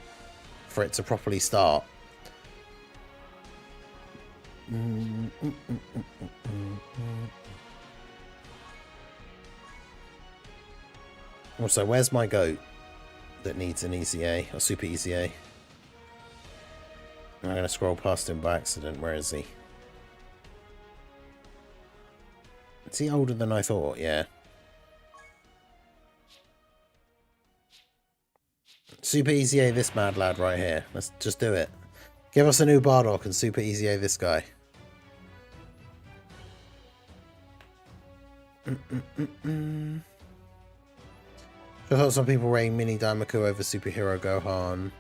for it to properly start. Also, where's my goat that needs an ECA or super ECA? I'm going to scroll past him by accident. Where is he? Is he older than I thought? Yeah. Super ECA this mad lad right here. Let's just do it. Give us a new Bardock and super ECA this guy. I thought some people rating Mini Daimaku over Superhero Gohan.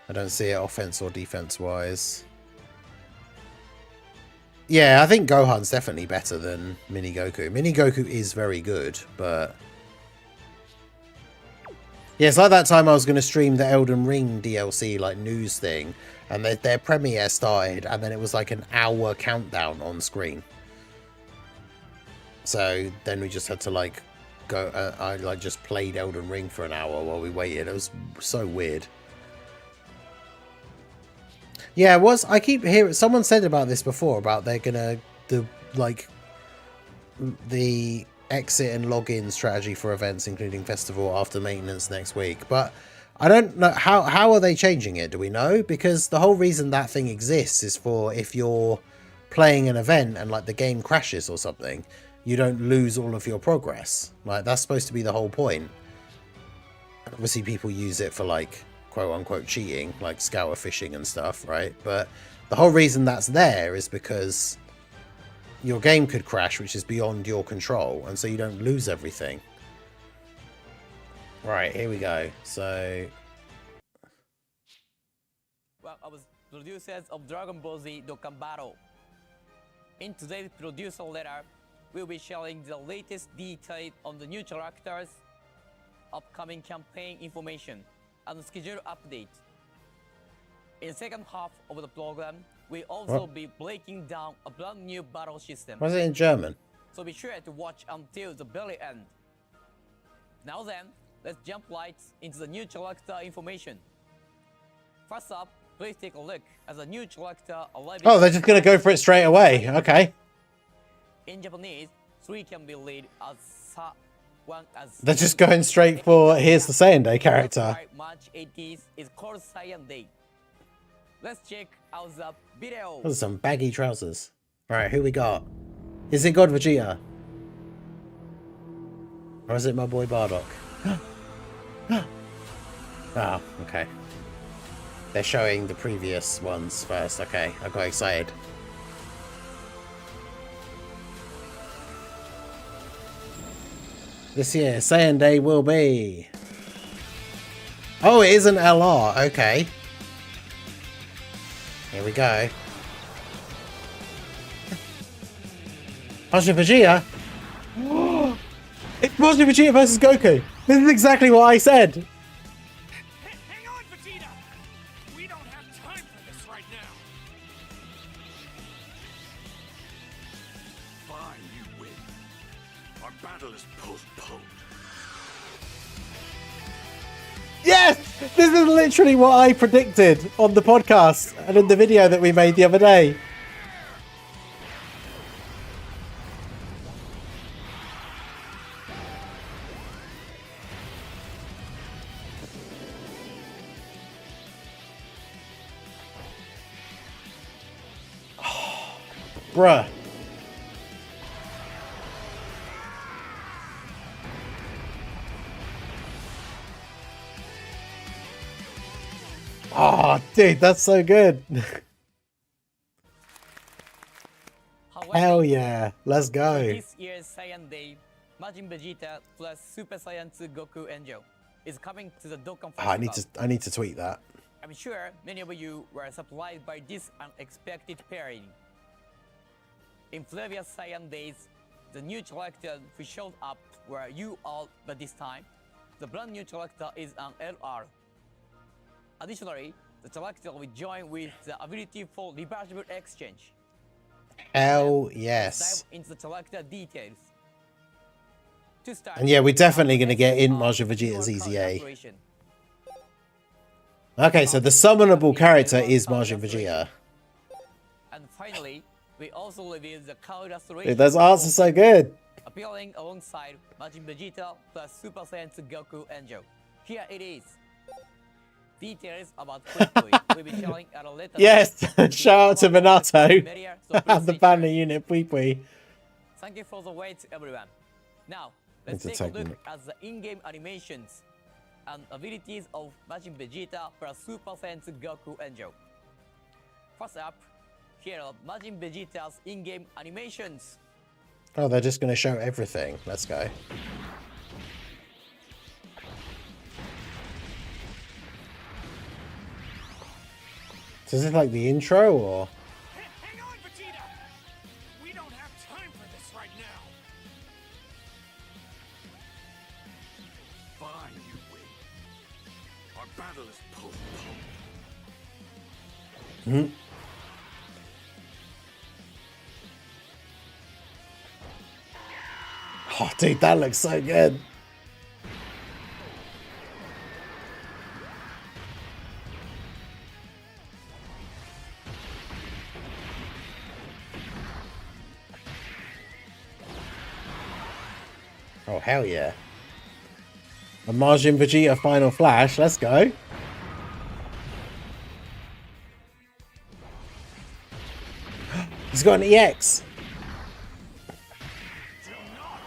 I don't see it offense or defense wise. Yeah, I think Gohan's definitely better than Mini Goku. Mini Goku is very good, but yeah, it's like that time I was going to stream the Elden Ring DLC like news thing, and their premiere started, and then it was like an hour countdown on screen. So then we just had to like go. I like just played Elden Ring for an hour while we waited. It was so weird. Yeah, it was. I keep hearing someone said about this before about they're gonna the exit and login strategy for events, including festival after maintenance next week. But I don't know how are they changing it. Do we know? Because the whole reason that thing exists is for if you're playing an event and like the game crashes or something, you don't lose all of your progress. Like that's supposed to be the whole point. Obviously, people use it for like quote-unquote cheating, like scouter fishing and stuff, right? But the whole reason that's there is because your game could crash, which is beyond your control, and so you don't lose everything. Right, here we go. So well, I was producers of Dragon Ball Z Dokkan Battle. In today's producer letter, we'll be sharing the latest detail on the new characters, upcoming campaign information, and schedule update. In the second half of the program, we'll also be breaking down a brand new battle system. Why is it in German? So be sure to watch until the very end. Now then, let's jump right into the new character information. First up, please take a look at the new character arriving. Oh, they're just gonna go for it straight away. Okay. In Japanese, 3 can be read as Sa. They're just going straight for here's the Saiyan Day character. March 18th is called Saiyan Day. Let's check out the video. Those are some baggy trousers. Alright, who we got? Is it God Vegeta? Or is it my boy Bardock? Oh, okay. They're showing the previous ones first. Okay, I got excited. This year, Saiyan Day will be... Oh, it is an LR. Okay. Here we go. Majin Vegeta? It's Majin Vegeta versus Goku. This is exactly what I said. Hang on, Vegeta! We don't have time for this right now. Fine, you win. Our battle is postponed. Yes! This is literally what I predicted on the podcast and in the video that we made the other day. Bruh. Oh, dude, that's so good. However, Hell yeah. Let's go. this year's Saiyan Day, Majin Vegeta plus Super Saiyan 2 Goku Angel is coming to the Dokkan Festival. I need to tweet that. I'm sure many of you were surprised by this unexpected pairing. In previous Saiyan Days, the new characters who showed up were you all, but this time, the brand new character is an LR. Additionally, the character will join with the ability for reversible exchange. Hell Let's yes. dive into the character details. To start, And yeah, we're definitely going to get in our Majin Vegeta's pure easy color A. operation. Okay, so the summonable character is Majin Vegeta. And finally, we also reveal the color Dude, restoration. those arts are so good. Appearing alongside Majin Vegeta plus Super Saiyan Goku Angel. Here it is. Details about Quickly will be showing at a later Yes, date. shout out to Minato. Media, so please The stay banner tuned. unit Pui Pui. Thank you for the wait, everyone. Now, let's It's take a a look technique. at the in-game animations and abilities of Majin Vegeta plus Super Saiyan Goku Angel. First up, here are Majin Vegeta's in-game animations. Oh, they're just going to show everything. Let's go. So is it like the intro or? Hang on, Vegeta! We don't have time for this right now. Fine, you win. Our battle is postponed. Oh, dude, that looks so good. Oh, hell yeah. A Majin Vegeta Final Flash. Let's go. He's got an EX. Do not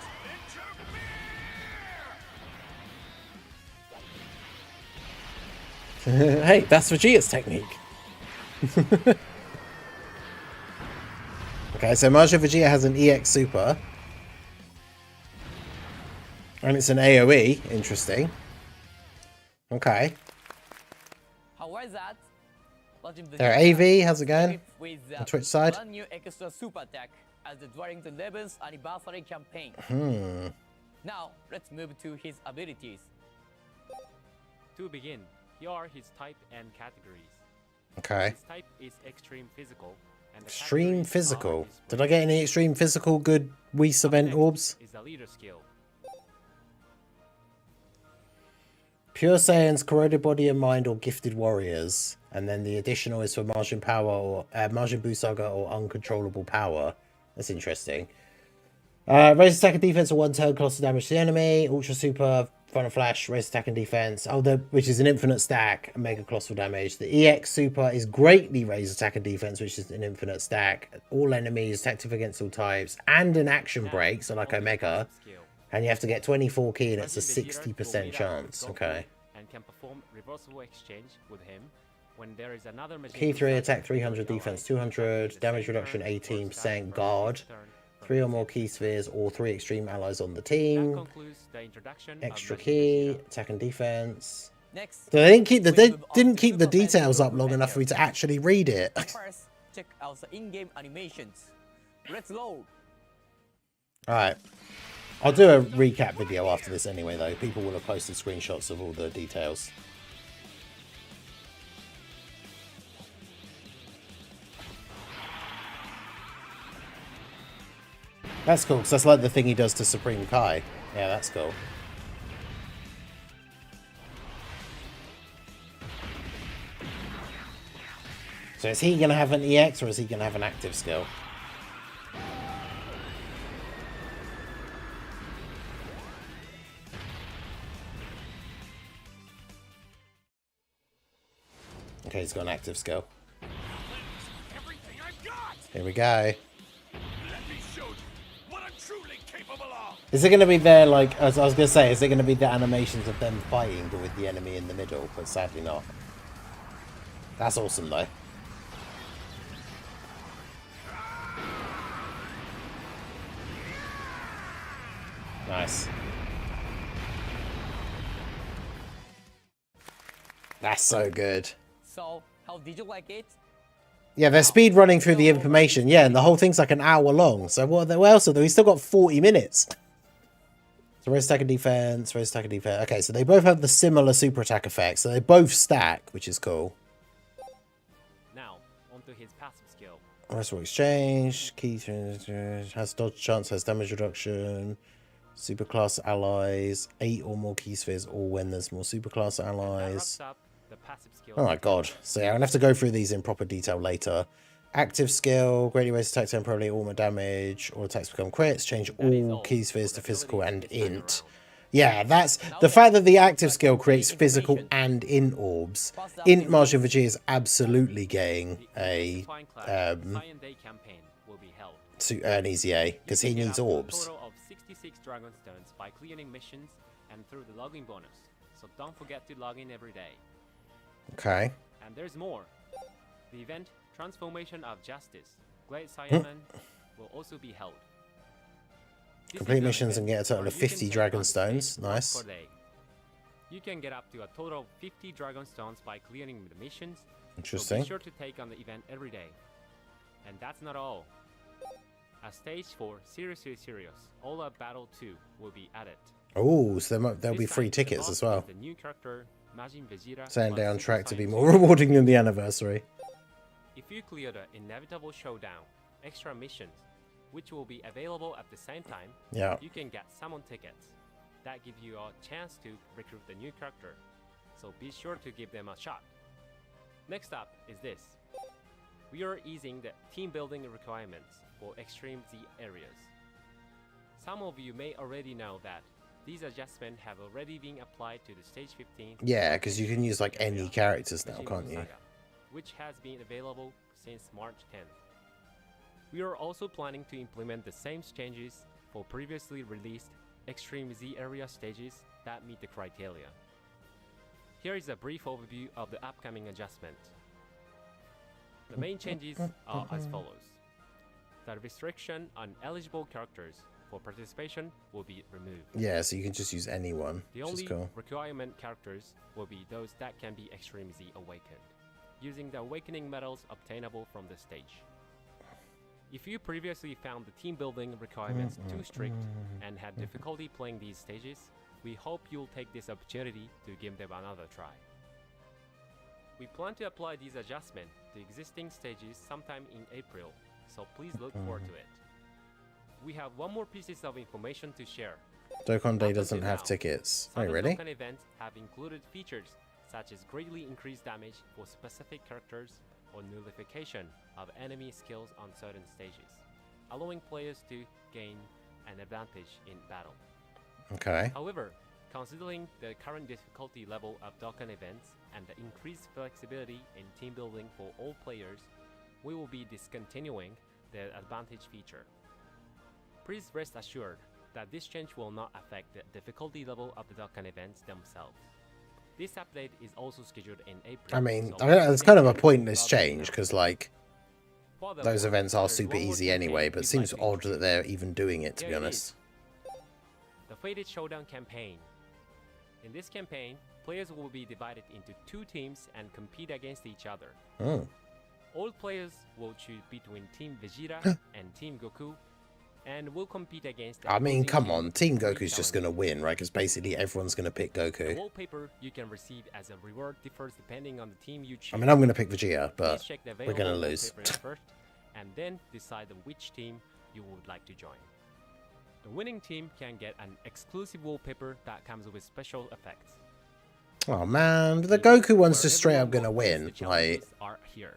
interfere! Hey, that's Vegeta's technique. Okay, so Majin Vegeta has an EX Super. And it's an AoE. Interesting. Okay. How was that? Majin There, Vegeta AV, how's it going? equipped with the On Twitch side? brand new extra super attack as the during the 11th anniversary campaign. Now, let's move to his abilities. To begin, here are his type and categories. Okay. His type is extreme physical. And the Extreme categories physical. are his Did I get any extreme physical good Whis event Next orbs? is the leader skill. Pure Saiyans, corroded body and mind, or gifted warriors. And then the additional is for Majin Power or Majin Buu Saga or uncontrollable power. That's interesting. Raise attack and defense for 1 turn, colossal damage to the enemy. Ultra Super, Final Flash, raise attack and defense. Oh, which is an infinite stack and mega colossal damage. The EX Super is greatly raise attack and defense, which is an infinite stack. All enemies, tactic against all types, and an action break, so like On to the Omega. passive skill. And you have to get 24 key and it's a Majin Vegeta will 60% meet up chance. with Goku Okay. And can perform reversible exchange with him when there is another Majin Key 3, Vegeta attack 300, ally. defense 200, The damage same reduction turn or 18%, start guard. from turn 3 or from more his key spheres or 3 extreme allies on the That team. concludes the introduction Extra of Majin key, Vegeta. attack and defense. Next, So they didn't keep the we move on didn't to keep the Super Saiyan details up Goku long enough for me Angel. to actually read it. First, check out the in-game animations. Let's load. Alright. I'll do a recap video after this anyway though. People will have posted screenshots of all the details. That's cool, because that's like the thing he does to Supreme Kai. Yeah, that's cool. So is he going to have an EX or is he going to have an active skill? Okay, he's got an active skill. Everything I've got! Here we go. Let me show you what I'm truly capable of! Is it going to be there, like, as I was going to say, is it going to be the animations of them fighting, but with the enemy in the middle? But sadly not. That's awesome, though. Nice. That's so good. So, how did you like it? Yeah, they're speed running through the information. Yeah, and the whole thing's like an hour long. So what else are they? We still got 40 minutes. So raise attack and defense, raise attack and defense. Okay, so they both have the similar super attack effects. So they both stack, which is cool. Now, onto his passive skill. Rest will exchange. Key has dodge chance, has damage reduction. Superclass allies. 8 or more key spheres, or when there's more superclass And that allies. wraps up the passive skill. Oh my god. So yeah, I'm gonna have to go through these in proper detail later. Active skill, greatly raises attack temporarily, all more damage, all attacks become crits, change That is all all key spheres for to physical and abilities this time int. around. Yeah, that's Now the let's fact that the look active at skill some creates key physical information. and int orbs. First up Int is Majin this. Vegeta is absolutely getting The a Intertwined Clash SAIYAN Day campaign will be held. an easy A because You he can get needs up to a orbs. total of 66 Dragon Stones by clearing missions and through the login bonus. So don't forget to log in every day. Okay. And there's more. The event Transformation of Justice, Great SAIYAN will also be held. This Complete is an missions and event get a total where of you can 50 take Dragon on the Stones. stage once Nice. per day. You can get up to a total of 50 Dragon Stones by clearing the missions. So Interesting. be sure to take on the event every day. And that's not all. A stage for Seriously Serious, All Out Battle 2 will be added. Oh, so there'll be This free time, the tickets boss as well. is the new character, Majin Vegeta, Saying plus they're on Super track to be Saiyan more 2. rewarding than the anniversary. If you clear the inevitable showdown, extra missions, which will be available at the same time, Yeah. you can get summon tickets. That give you a chance to recruit the new character, so be sure to give them a shot. Next up is this. We are easing the team building requirements for Extreme Z areas. Some of you may already know that these adjustments have already been applied to the Stage 15. Yeah, because you can use like any area, characters now, Majin can't you? Saga, which has been available since March 10th. We are also planning to implement the same changes for previously released Extreme Z area stages that meet the criteria. Here is a brief overview of the upcoming adjustment. The main changes are as follows. The restriction on eligible characters for participation will be removed. Yeah, so you can just use anyone, The which is only cool. requirement characters will be those that can be Extreme Z awakened, using the awakening medals obtainable from the stage. If you previously found the team building requirements too strict and had difficulty playing these stages, we hope you'll take this opportunity to give them another try. We plan to apply these adjustments to existing stages sometime in April, so please look forward to it. We have one more piece of information to share. Dokkan Day Up doesn't until have now, tickets. Oh, Some really? Dokkan events have included features such as greatly increased damage for specific characters or nullification of enemy skills on certain stages, allowing players to gain an advantage in battle. Okay. However, considering the current difficulty level of Dokkan events and the increased flexibility in team building for all players, we will be discontinuing the advantage feature. Please rest assured that this change will not affect the difficulty level of the Dokkan events themselves. This update is also scheduled in April. I mean, so it's kind of a pointless rather than change now. because, like, Furthermore, those events are there's super one more easy campaign anyway, but it we'd seems like to odd that introduce. they're even doing it, to be Here it honest. The Fated Showdown campaign. In this campaign, players will be divided into 2 teams and compete against each other. Oh. All players will choose between Team Vegeta and Team Goku, and will compete against the I mean, opposing come team on. in Team 3 Goku's just going to challenges. win, right? Because basically everyone's going to pick The Goku. wallpaper you can receive as a reward differs depending on the team you choose. I mean, I'm going to pick Vegeta, Please but check the we're going to available lose. wallpapers first, and then decide on which team you would like to join. The winning team can get an exclusive wallpaper that comes with special effects. Oh, man. The The Goku event one's where just straight up everyone going to will win. face the Like, challenges are here.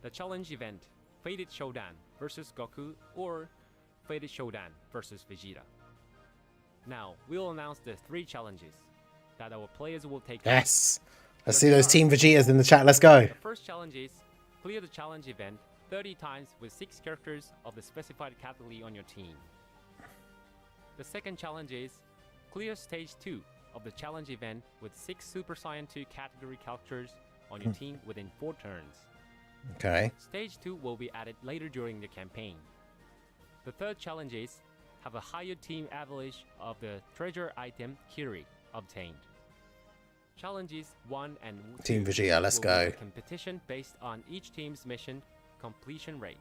The challenge event, Fated Showdown versus Goku or Fated Showdown versus Vegeta. Now, we'll announce the 3 challenges that our players will take on. yes. Let's But see they those are- Team Vegetas in the chat. Let's go. The first challenge is clear the challenge event 30 times with 6 characters of the specified category on your team. The second challenge is clear stage 2 of the challenge event with 6 Super Saiyan 2 category characters on your team within 4 turns. Okay. Stage 2 will be added later during the campaign. The third challenge is have a higher team average of the treasure item Kiri obtained. Challenges 1 and 2 Team Vegeta, let's will be go. a competition based on each team's mission completion rate,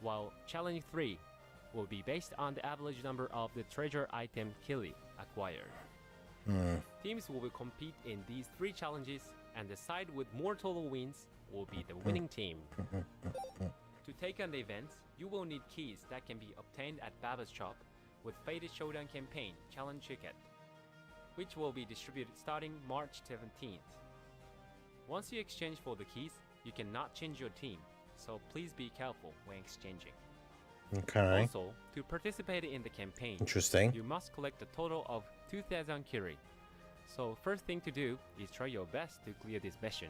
while challenge 3 will be based on the average number of the treasure item Kiri acquired. Teams will compete in these 3 challenges and the side with more total wins will be the winning team. To take on the events, you will need keys that can be obtained at Baba's shop with Faded Showdown Campaign Challenge Ticket, which will be distributed starting March 17th. Once you exchange for the keys, you cannot change your team, so please be careful when exchanging. Okay. Also, to participate in the campaign, Interesting. you must collect a total of 2,000 Kiri. So first thing to do is try your best to clear this mission.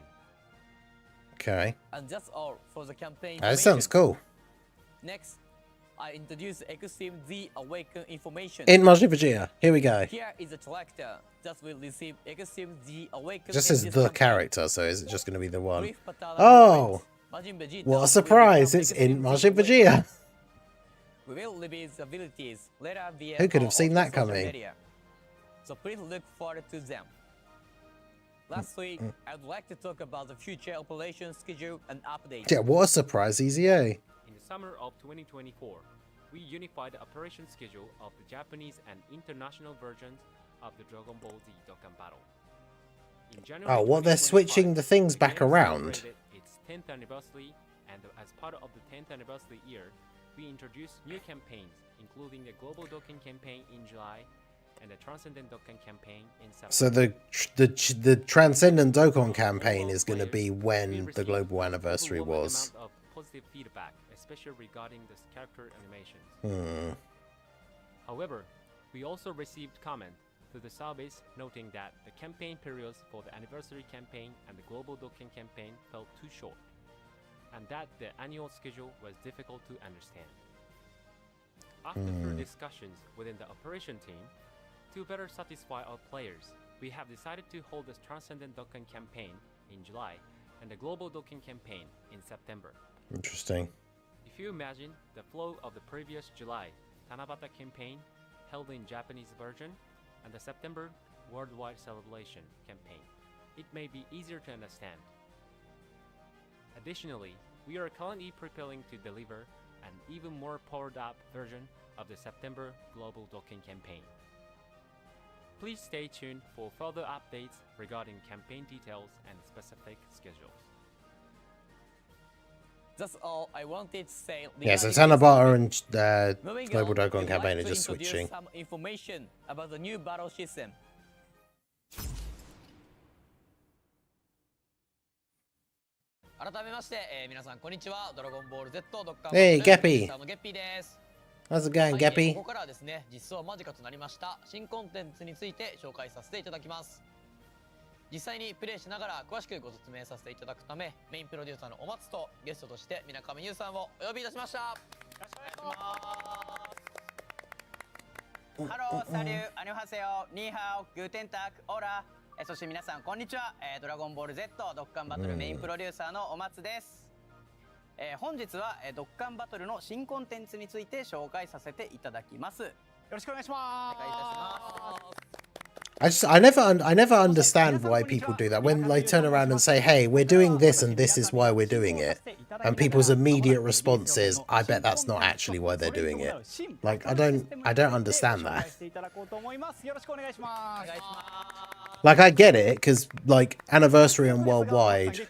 Okay. And that's all for the campaign. That sounds cool. Next, I introduce Extreme Z Awaken information. In Majin Vegeta. Here we go. Here is a character that will receive Extreme Z Awaken. Just in as this the campaign. character, so is it just going to be the one? Brief pattern Oh! Majin Vegeta What will a surprise! become It's in Extreme Z Majin Vegeta. Awaken. We will reveal the abilities later via Who could have our seen that social coming? media. So please look forward to them. Lastly, I would like to talk about the future operation schedule and updates. Yeah, what a surprise, EZA. In the summer of 2024, we unified the operation schedule of the Japanese and international versions of the Dragon Ball Z Dokkan Battle. In January Oh, what, they're 2025, switching the things the back game around? celebrated its 10th anniversary, and as part of the 10th anniversary year, we introduced new campaigns, including the Global Dokkan campaign in July and the Transcendent Dokkan campaign in September. So the Transcendent Dokkan campaign is going to be when the global anniversary was. Amount of positive feedback, especially regarding the character animations. However, we also received comment to the service noting that the campaign periods for the anniversary campaign and the global Dokkan campaign felt too short, and that the annual schedule was difficult to understand. After further discussions within the operation team, to better satisfy our players, we have decided to hold the Transcendent Dokkan campaign in July and the Global Dokkan campaign in September. Interesting. If you imagine the flow of the previous July Tanabata campaign held in Japanese version and the September Worldwide Celebration campaign, it may be easier to understand. Additionally, we are currently preparing to deliver an even more powered up version of the September Global Dokkan campaign. Please stay tuned for further updates regarding campaign details and specific schedules. That's all I wanted to say. Yeah, so regarding this Tanabata topic. and Moving Global on, Dokkan we'd like campaign are to just introduce switching. some information about the new battle system. Hey, Geppy. のゲッピーです。 How's it going, こ Geppy? こからはですね、実装間近となりました新コンテンツについて紹介させていただきます。実際にプレイしながら詳しくご説明させていただくため、メインプロデューサーのお松とゲストとして水上優さんをお呼びいたしました。よろしくお願いします。ハロー、サリュー、アニョハセヨ、ニーハオ、グーテンタク、オラ。そして皆さんこんにちは。ドラゴンボール Z ドッカンバトルメインプロデューサーのお松です。本日はドッカンバトルの新コンテンツについて紹介させていただきます。よろしくお願いします。お願いいたします。I never understand why people do that when they turn around and say, "Hey, we're doing this and this is why we're doing it," and people's immediate response is, "I bet that's not actually why they're doing it." Like I don't understand that. Like I get it because like anniversary and worldwide.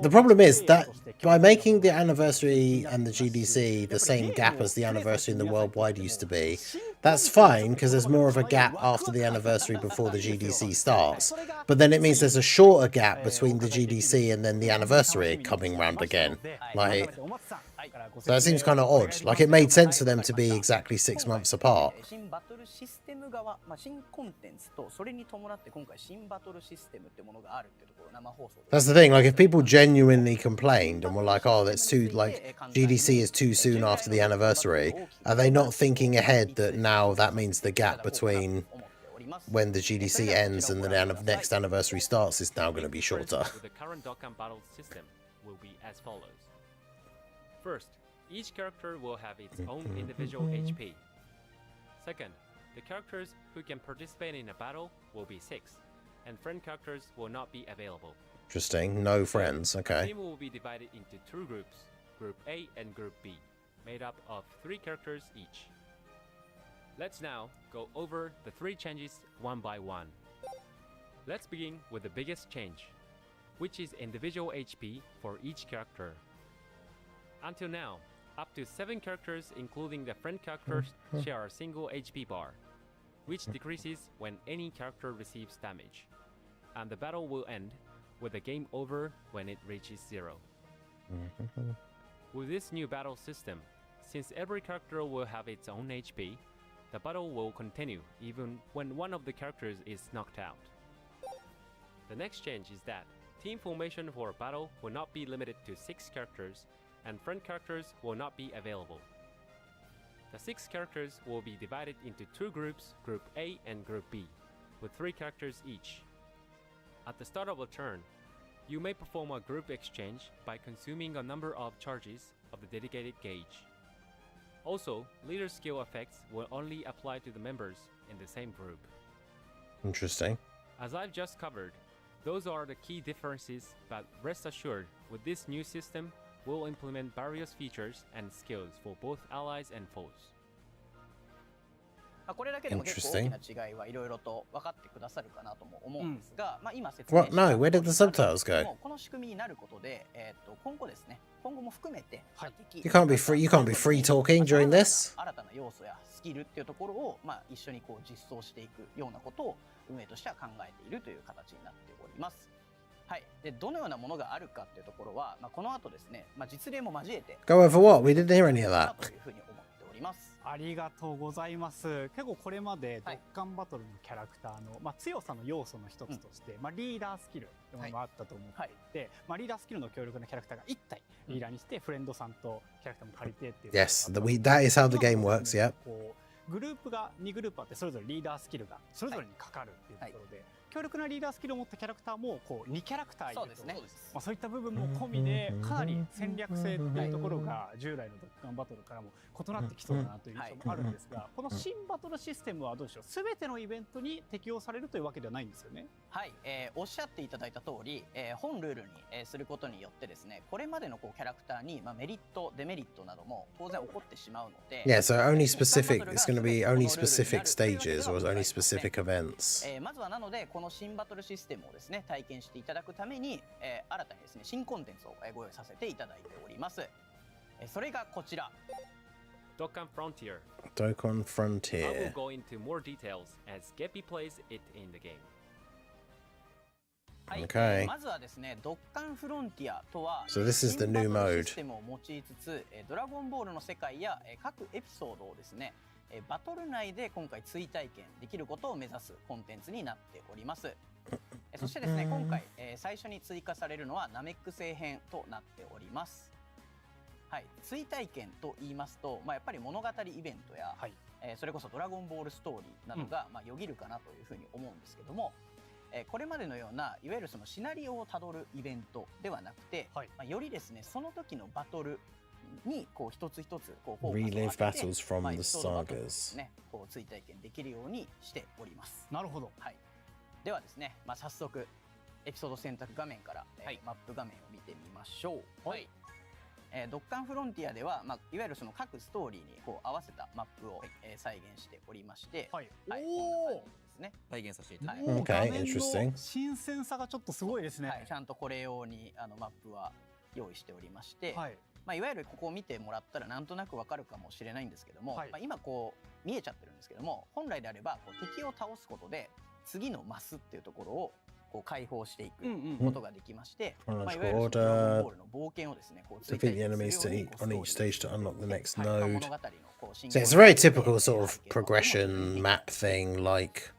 The problem is that by making the anniversary and the GDC the same gap as the anniversary and the worldwide used to be, that's fine because there's more of a gap after the anniversary before the GDC starts. But then it means there's a shorter gap between the GDC and then the anniversary coming round again. Like, so that seems kind of odd. Like it made sense for them to be exactly 6 months apart. That's the thing, like if people genuinely complained and were like, oh, that's too, like, GDC is too soon after the anniversary, are they not thinking ahead that now that means the gap between when the GDC ends and the next anniversary starts is now going to be shorter? The current Dokkan battle system will be as follows. First, each character will have its own individual HP. Second, the characters who can participate in a battle will be 6, and friend characters will not be available. Interesting. No friends. The Okay. team will be divided into 2 groups, Group A and Group B, made up of 3 characters each. Let's now go over the 3 changes one by one. Let's begin with the biggest change, which is individual HP for each character. Until now, up to 7 characters including the friend characters share a single HP bar, which decreases when any character receives damage, and the battle will end with the game over when it reaches 0. With this new battle system, since every character will have its own HP, the battle will continue even when one of the characters is knocked out. The next change is that team formation for a battle will not be limited to 6 characters, and friend characters will not be available. The 6 characters will be divided into 2 groups, Group A and Group B, with 3 characters each. At the start of a turn, you may perform a group exchange by consuming a number of charges of the dedicated gauge. Also, leader skill effects will only apply to the members in the same group. Interesting. As I've just covered, those are the key differences, but rest assured, with this new system, we'll implement various features and skills for both allies and foes. これだけでも結構大きな違いはいろいろと分かってくださるかなとも思うんですが、今説明 What? No, where did the subtitles go? この仕組みになることで、今後ですね、今後も含めて、You can't be free talking during this. 新たな要素やスキルっていうところを、一緒にこう実装していくようなことを運営としては考えているという形になっております。はい。で、どのようなものがあるかっていうところは、この後ですね、実例も交えて Go over what? We didn't hear any of that. というふうに思っております。ありがとうございます。結構これまでドッカンバトルのキャラクターの、強さの要素の一つとして、リーダースキルというものがあったと思っていて、リーダースキルの強力なキャラクターが1体リーダーにして、フレンドさんとキャラクターも借りてっていう。Yes, that is how the game works, yeah. グループが2グループあって、それぞれリーダースキルがそれぞれにかかるっていうところで、強力なリーダースキルを持ったキャラクターもこう2キャラクターいると、そうですね。そういった部分も込みでかなり戦略性っていうところが従来のドッカンバトルからも異なってきそうだなという印象もあるんですが、この新バトルシステムはどうでしょう、すべてのイベントに適用されるというわけではないんですよね。はい、おっしゃっていただいた通り、本ルールに、することによってですね、これまでのこうキャラクターに、メリットデメリットなども当然起こってしまうので、Yeah, so only specific. It's going to be only specific stages or only specific events. まずはなのでこの新バトルシステムをですね体験していただくために、新たにですね新コンテンツをご用意させていただいております。それがこちら。Dokkan Frontier. Dokkan I will Frontier. go into more details as Geppy plays it in the game. はい、 Okay. まずはですね、ドッカンフロンティアとは So this is the new 新バトル mode. システムを用いつつ、ドラゴンボールの世界や各エピソードをですね、バトル内で今回追体験できることを目指すコンテンツになっております。そしてですね、今回、最初に追加されるのはナメック星編となっております。はい、追体験と言いますと、やっぱり物語イベントや、それこそドラゴンボールストーリーなどが、よぎるかなというふうに思うんですけども、これまでのようないわゆるそのシナリオをたどるイベントではなくて、よりですねその時のバトルにこう一つ一つこうフォーカスを当てて Relive battles from the エピソードバトルをです sagas. ねこう追体験できるようにしております。なるほど。はい。ではですね、早速エピソード選択画面から、マップ画面を見てみましょう。はい。ドッカンフロンティアでは、いわゆるその各ストーリーにこう合わせたマップを、再現しておりまして、はい。こんな感じですね。再現させていただいて、もう Okay, 画面の interesting. 新鮮さがちょっとすごいですね。ちゃんとこれ用にマップは用意しておりまして、はい。いわゆるここを見てもらったらなんとなくわかるかもしれないんですけども、今こう見えちゃってるんですけども、本来であればこう敵を倒すことで次のマスっていうところをこう解放していくことができまして、いわゆるそのドラゴンボールの冒険をですね、こう Defeat the enemies on each stage to unlock the next 物語 node. のこう So it's a very typical sort of progression map thing like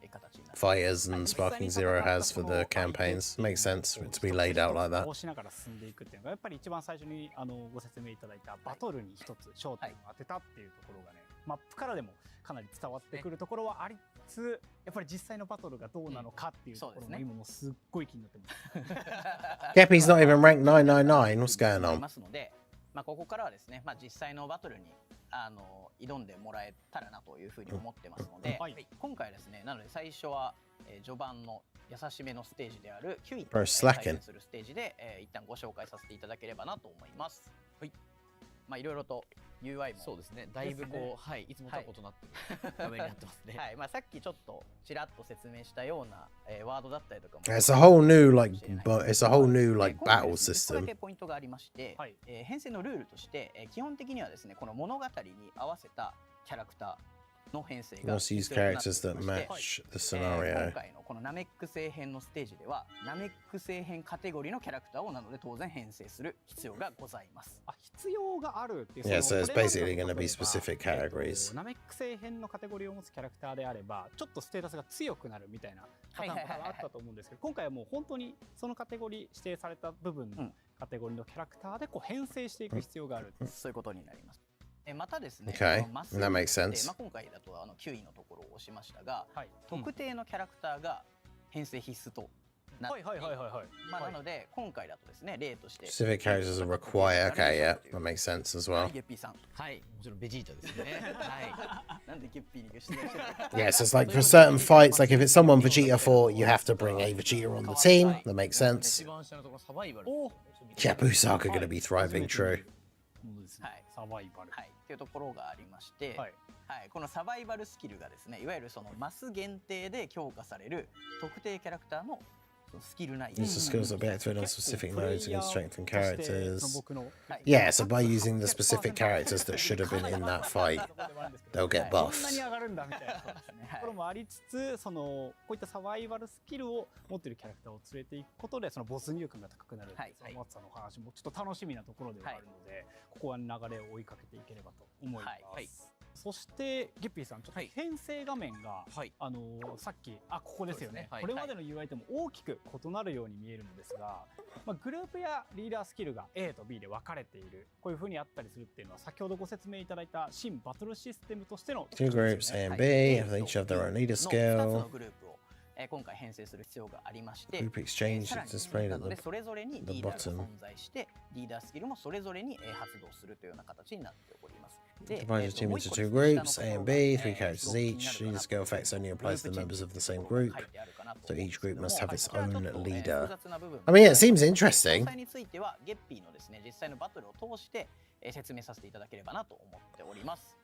Fighters and Sparking Zero has for the campaigns. Makes sense for it to be laid out like that. こうしながら進んでいくっていうのがやっぱり一番最初にご説明いただいたバトルに一つ焦点を当てたっていうところがね、マップからでもかなり伝わってくるところはありつつ、やっぱり実際のバトルがどうなのかっていうところも今もすっごい気になってます。Geppy's not even ranked 999. What's going on? ますので、ここからはですね、実際のバトルに挑んでもらえたらなというふうに思ってますので、今回ですね、なので最初は序盤の優しめのステージであるキュイと対戦するステージで一旦ご紹介させていただければなと思います。はい。いろいろと UI もそうですね。だいぶこう、はい、いつもとは異なってる画面になってますね。はい、まあさっきちょっとちらっと説明したような、ワードだったりとかも It's a whole new like it's a whole new like 今回 battle ですね、ここだ system. けポイントがありまして、はい編成のルールとして、基本的にはですね、この物語に合わせたキャラクターの編成 You が must use 必要になって characters おり that まして match the 今 scenario. 回のこのナメック星編のステージではナメック星編カテゴリーのキャラクターをなので当然編成する必要がございます。あ、必要があるっていう。Yeah, so it's これまで basically の gonna be specific categories. ナメック星編のカテゴリーを持つキャラクターであれば、ちょっとステータスが強くなるみたいなパターンとかがあったと思うんですけど、今回はもう本当にそのカテゴリー指定された部分のカテゴリーのキャラクターでこう編成していく必要がある。そういうことになります。またですね、 Okay, このマス that makes sense. 今回だと9位のところを押しましたが、はい。特定のキャラクターが編成必須となっていはいはいはいはいはい。まあなので今回だとですね、例として Specific characters are required. Okay, yeah, that makes sense as は well. い、ゲッピーさん。はい、もちろんベジータですね。はなんでゲッピーに質問してるの Yes, it's like for certain fights, like if it's someone Vegeta for, you have to bring a Vegeta on the team. That makes い。 sense. 一番下のところサバイバル。お Yeah, Busaka gonna be thriving, true. ものですねはい。サバイバル。はい、っていうところがありまして、はい。はい、このサバイバルスキルがですね、いわゆるそのマス限定で強化される特定キャラクターのそのスキル内容。 Use the skills that be activated on specific modes to strengthen そしてその characters. 僕の Yeah, so by using the specific characters that should have been in that fight, they'll get こんなに buffs. 上がるんだみたいなとはいころもありつつ、そのこういったサバイバルスキルを持っているキャラクターを連れていくことでその没入感が高くなる、はいその松さんのお話もちょっと楽しみなところではあるので、ここは流れを追いかけていければと思います。はいはいそしてゲッピーさん、ちょっとはい編成画面が、はい。さっきここですよね。そうですねはいこれまでの UI とも大きく異なるように見えるのですが、まあ、グループやリーダースキルが A と B で分かれている、こういう風にあったりするっていうのは先ほどご説明いただいた新バトルシステムとしての Two groups, A は and い B, で they each have their own leader の2つ skill. のグループを、今回編成する必要がありまして、 Group exchange さら is に displayed な at ので the それぞれに the リーダー bottom. が存在してリーダースキルもそれぞれに発動するというような形になっております。で Divide your team もう into 一個 two ですね groups, A 下の and ところ B, が three characters すごく気に each. なる Leader かな skill effects only applies to the members of the same group, so each group must have its own leader. I mean, it seems 詳 interesting. 細についてはゲッピーのですね実際のバトルを通して、説明させていただければなと思っております。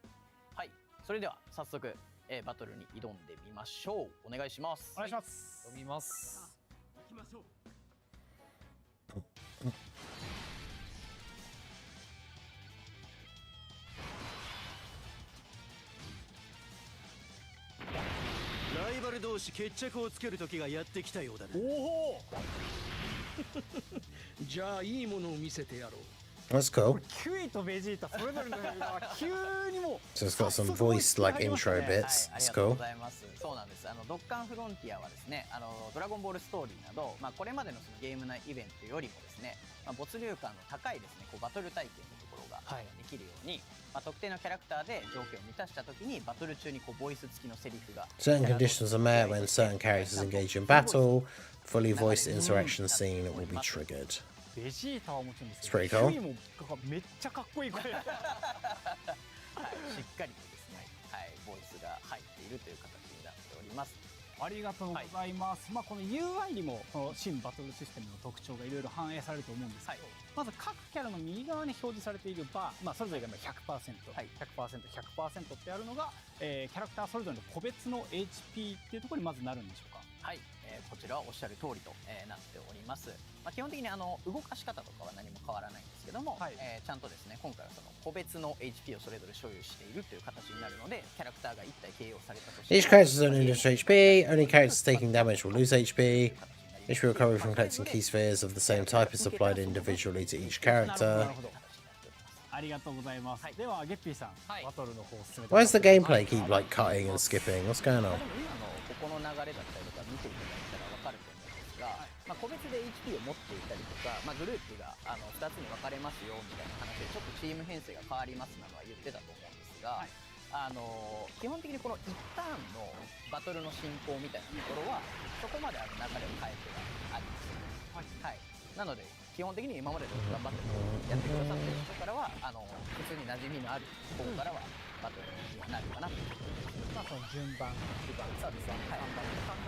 はい、それでは早速、バトルに挑んでみましょう。お願いします。お願いします。読みます。行きましょう。ライバル同士決着をつける時がやってきたようだな。おお、じゃあいいものを見せてやろう。 That's cool. キュイとベジータそれぞれのが急にもう So it's got some voiced like intro はい、 bits. あり It's がとうご cool. ざいます。そうなんです。ドッカンフロンティアはですね、ドラゴンボールストーリーなど、まあ、これまでのそのゲーム内イベントよりもですね、まあ、没入感の高いですね、こうバトル体験のところがはいできるように、まあ、特定のキャラクターで条件を満たしたときにバトル中にこうボイス付きのセリフが Certain conditions are met when certain characters engage in battle. Fully voiced interaction scene will be triggered. ベジータはもちろんですけ It's ど、 pretty cool. キュイもめっちゃかっこいい声。はい、しっかりとですね、はい、ボイスが入っているという形になっております。ありがとうございます。まあこの UI にもこの新バトルシステムの特徴がいろいろ反映されると思うんですけど、まず各キャラの右側に表示されているバー、まあそれぞれが 100%、はい、100%、100% ってあるのが、キャラクターそれぞれの個別の HP っていうところにまずなるんでしょうか。はい、こちらはおっしゃる通りと、なっております。まあ、基本的に動かし方とかは何も変わらないんですけども、はい、ちゃんとですね今回はその個別の HP をそれぞれ所有しているという形になるので、キャラクターが1体 KO されたとして Each character's own individual HP. Only characters taking damage will lose HP. HP recovery from collecting key spheres of the same type is applied individually to each なる character. ほど。ありがとうございます。ではゲッピーさん、はいバトルの方を進めて Why does the gameplay keep like cutting and skipping? What's going on? でも今のここの流れだったりとか見ていただいたら分かると思うんですが、まあ、個別で HP を持っていたりとか、まあ、グループが2つに分かれますよみたいな話でちょっとチーム編成が変わりますなどは言ってたと思うんですが、基本的にこの1ターンのバトルの進行みたいなところはそこまで流れを変えてはあります、はい、なので基本的に今まで頑張ってやってくださってる人からは普通に馴染みのある方からはバトルになるかなと。まあその順番、そうですね。はい。考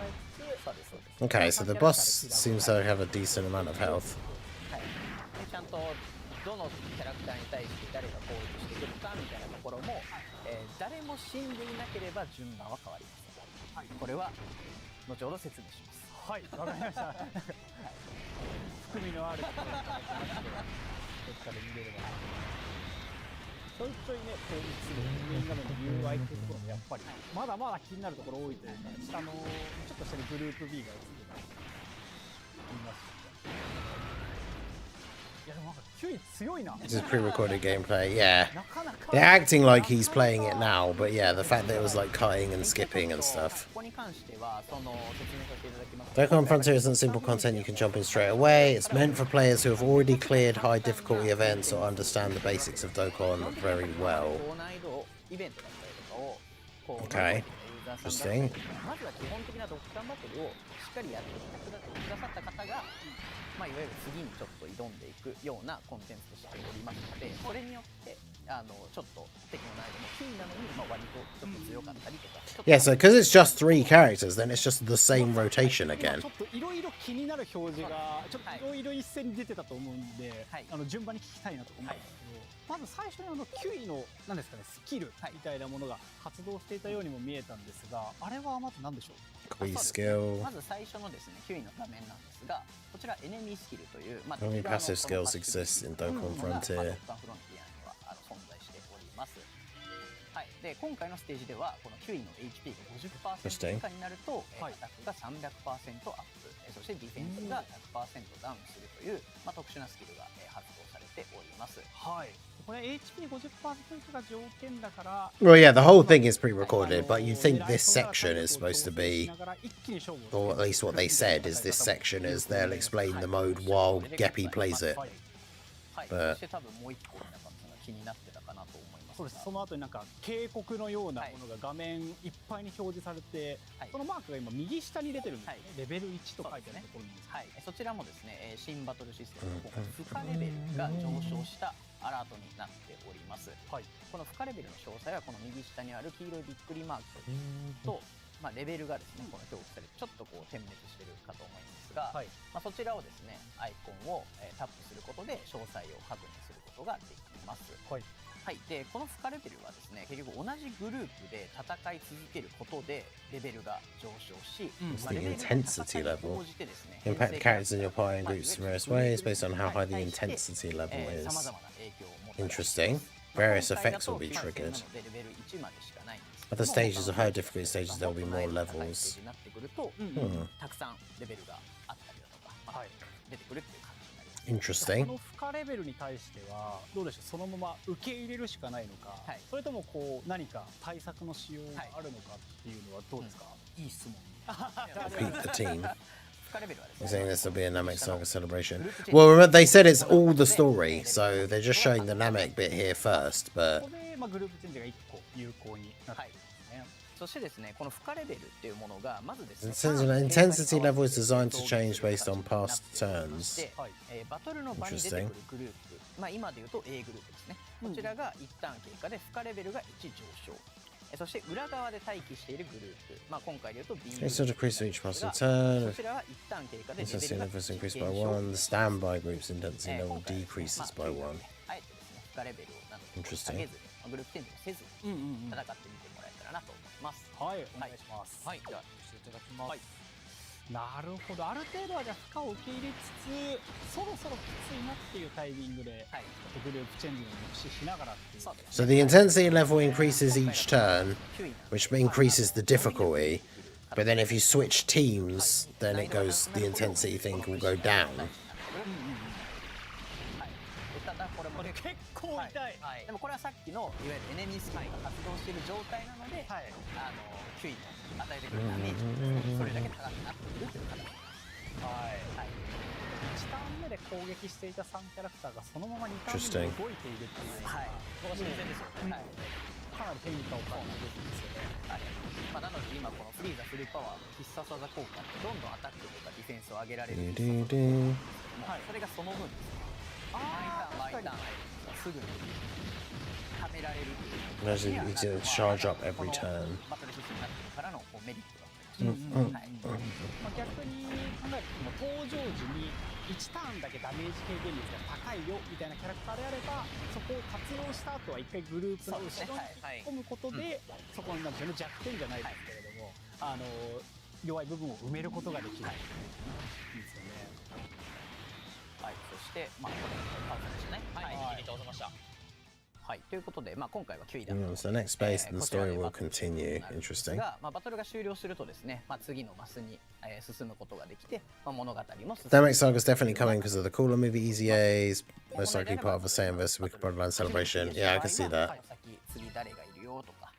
えつつ、そうですそうです。 Okay, so the boss seems to have a decent amount of health. はい。でちゃんとどのキャラクターに対して誰が攻撃してくるかみたいなところも、誰も死んでいなければ順番は変わります。これは後ほど説明します。はい、わかりました。含みのあるところに書いてまして、どっかで見れれば。ちょいちょいね、こういうみんなの UI っていうところもやっぱりまだまだ気になるところ多いというか、下のちょっと下にグループ B が映ってたり見ますし。いやでもなんかキュイ強いな。 This is pre-recorded gameplay, yeah. なかなか They're acting like he's playing it now, but yeah, the fact that it was like cutting and skipping and stuff. ここに関してはその説明させていただきます。 Dokkan Frontier isn't simple content you can jump in straight away. It's meant for players who have already cleared high difficulty events or understand the basics of Dokkan very well. 高難易度イベントだったりとかをこう Okay. ユーザーさんだったり Interesting. まずは基本的なドッカンバトルをしっかりやってくださった方が、まあ、いわゆる次にちょっと挑んでいくようなコンテンツとしておりますので、それによってちょっと敵の難易度も9位なのに、まあ、割とちょっと強かったりとか。 Yeah, so because it's just 3 characters, then it's just the same rotation 今 again. ちょっといろいろ気になる表示がちょっといろいろ一斉に出てたと思うんで、はい順番に聞きたいなと思うんですけど、まず最初に9位の何ですかね、スキルみたいなものが発動していたようにも見えたんですが、あれはまず何でしょう？ Quiz skill. まず最初のですね9位の画面なんですが、こちらエネミースキルという、まあ、 Only passive skills exist in Dokkan Frontier. フロンティアには存在しております。はい、で今回のステージではこの9位の HP が 50% 以下になると、アタックが 300% アップ、そしてディフェンスが 100% ダウンするという、まあ、特殊なスキルが、発動されております。はい。これ HP50% が条件だから。 Well, yeah, the whole thing is pre-recorded, but you think this section is supposed to be, or at least what they said is this section is they'll explain the mode while Geppy plays it. はい、そして多分もう一個皆さんが気になってたかなと思います。そうです。その後になんか警告のようなものが画面いっぱいに表示されて、そのマークが今右下に出てるんですね。レベル1と書いてあるところに。はい、そちらもですね、新バトルシステムの負荷レベルが上昇したアラートになっております。はい、この負荷レベルの詳細はこの右下にある黄色いびっくりマークと、まあ、レベルがですね、この表記されてちょっとこう点滅してるかと思いますが、まあ、そちらをですね、アイコンを、タップすることで詳細を確認することができます。はい、でこの負荷レベルはですね、結局同じグループで戦い続けることでレベルが上昇し、It's the intensity level. Impact characters in your party and groups in various ways based on how high the intensity level is. Interesting. Various effects will be triggered. At the stages of higher difficulty stages, there will be more levels. たくさんレベルがあったりだとか、出てくるっていう感じになります。Interesting. この負荷レベルに対してはどうでしょう、そのまま受け入れるしかないのか、それともこう何か対策のしようがあるのかっていうのはどうですか？いい質問。Beat the team. 負荷レベルはですね、 You're saying this will be a Namek Saga celebration. Well, remember, they said it's all the story, so they're just showing the Namek bit here first, こ but こでまあグループチェンジが1個有効になっているんですね。そしてですね、この負荷レベルっていうものがまずですね、 it says an intensity level is designed to change based on past turns. で、バトルの場に出てくるグループ、まあ今でいうと A グループですね。こちらが一旦経過で負荷レベルが1上昇。そして裏側で待機しているグループ、まあ今回でいうと B グルー It's プ a decrease of each passing そ turn. ちらは一旦経過でレ Intensity ベルが level is increased by 1. The standby group's intensity level decreases by 1. あえてですね、負荷レベルをなので下げずに、グループチェンジをせずに戦ってみてもらえたらなと思います。はい、お願いします。はい、ではしていただきます。なるほど、ある程度はじゃあ負荷を受け入れつつ、そろそろきついなっていうタイミングで、ちょっとグループチェンジを駆使しながらっていう。 So the intensity level increases each turn, which increases the difficulty. But then if you switch teams, then it goes, the intensity thing will go down. ただこれも結構痛い。でもこれはさっきのいわゆるエネミースキルが発動している状態なので、9位の与えてくるダメージそれだけ高くなっているという形です。1ターン目で攻撃していた3キャラクターがそのまま2ターン目で動いているっていうのが、ここが新鮮ですよね。かなり変化を感じるんですよね。まあなので今このフリーザフルパワーの必殺技効果でどんどんアタックとかディフェンスを上げられるんですけど、それがその分ですね、毎ターンすぐにはめられるという Imagine you need to charge up every turn. バトルシステムになってるからのメリットだったりします。逆に考えると登場時に1 1ターンだけダメージ軽減率が高いよみたいなキャラクターであれば、そこを活用した後は一回グループの後ろに引っ込むことで、そこなんでしょうね、弱点じゃないですけれども、弱い部分を埋めることができる。いいですよね。はい、そしてまあこれパーフェクトですね。はい、一気に倒せました。はい、ということで、まあ、今回は9位だったので、 So the next phase and the story will continue. Interesting. が、まあ、バトルが終了するとですね、まあ、次のマスに、進むことができて、まあ、物語も進む。 The next saga is definitely coming because of the cooler movie Easy A's. Most likely part of the SAIYAN vs. Wicked Bloodline celebration. Yeah, I can see that. 次誰がいるよとか、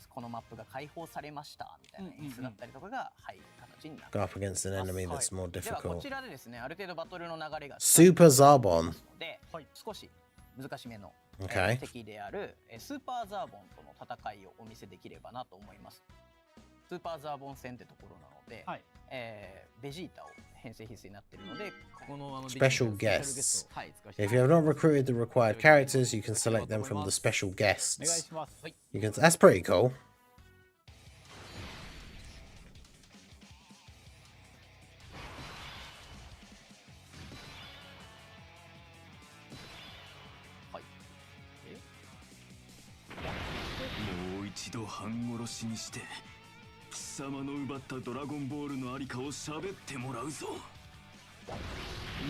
このマップが解放されましたみたいな演出だったりとかが入る形になる。 Go up against an enemy that's more ではこ difficult. ちらでですね、ある程度バトルの流れが Super Zarbon. で、少し難しめの Okay. 敵であるスーパーザーボンとの戦いをお見せできればなと思います。スーパーザーボン戦ってところなので、はい、ベジータを編成必須になっているので、この Special guests. はい、使わせて If you have not recruited the required characters, you can select them from the special お願い guests. します。 You can. That's pretty cool. もう一度半殺しにして貴様の奪ったドラゴンボールのありかを喋ってもらうぞ。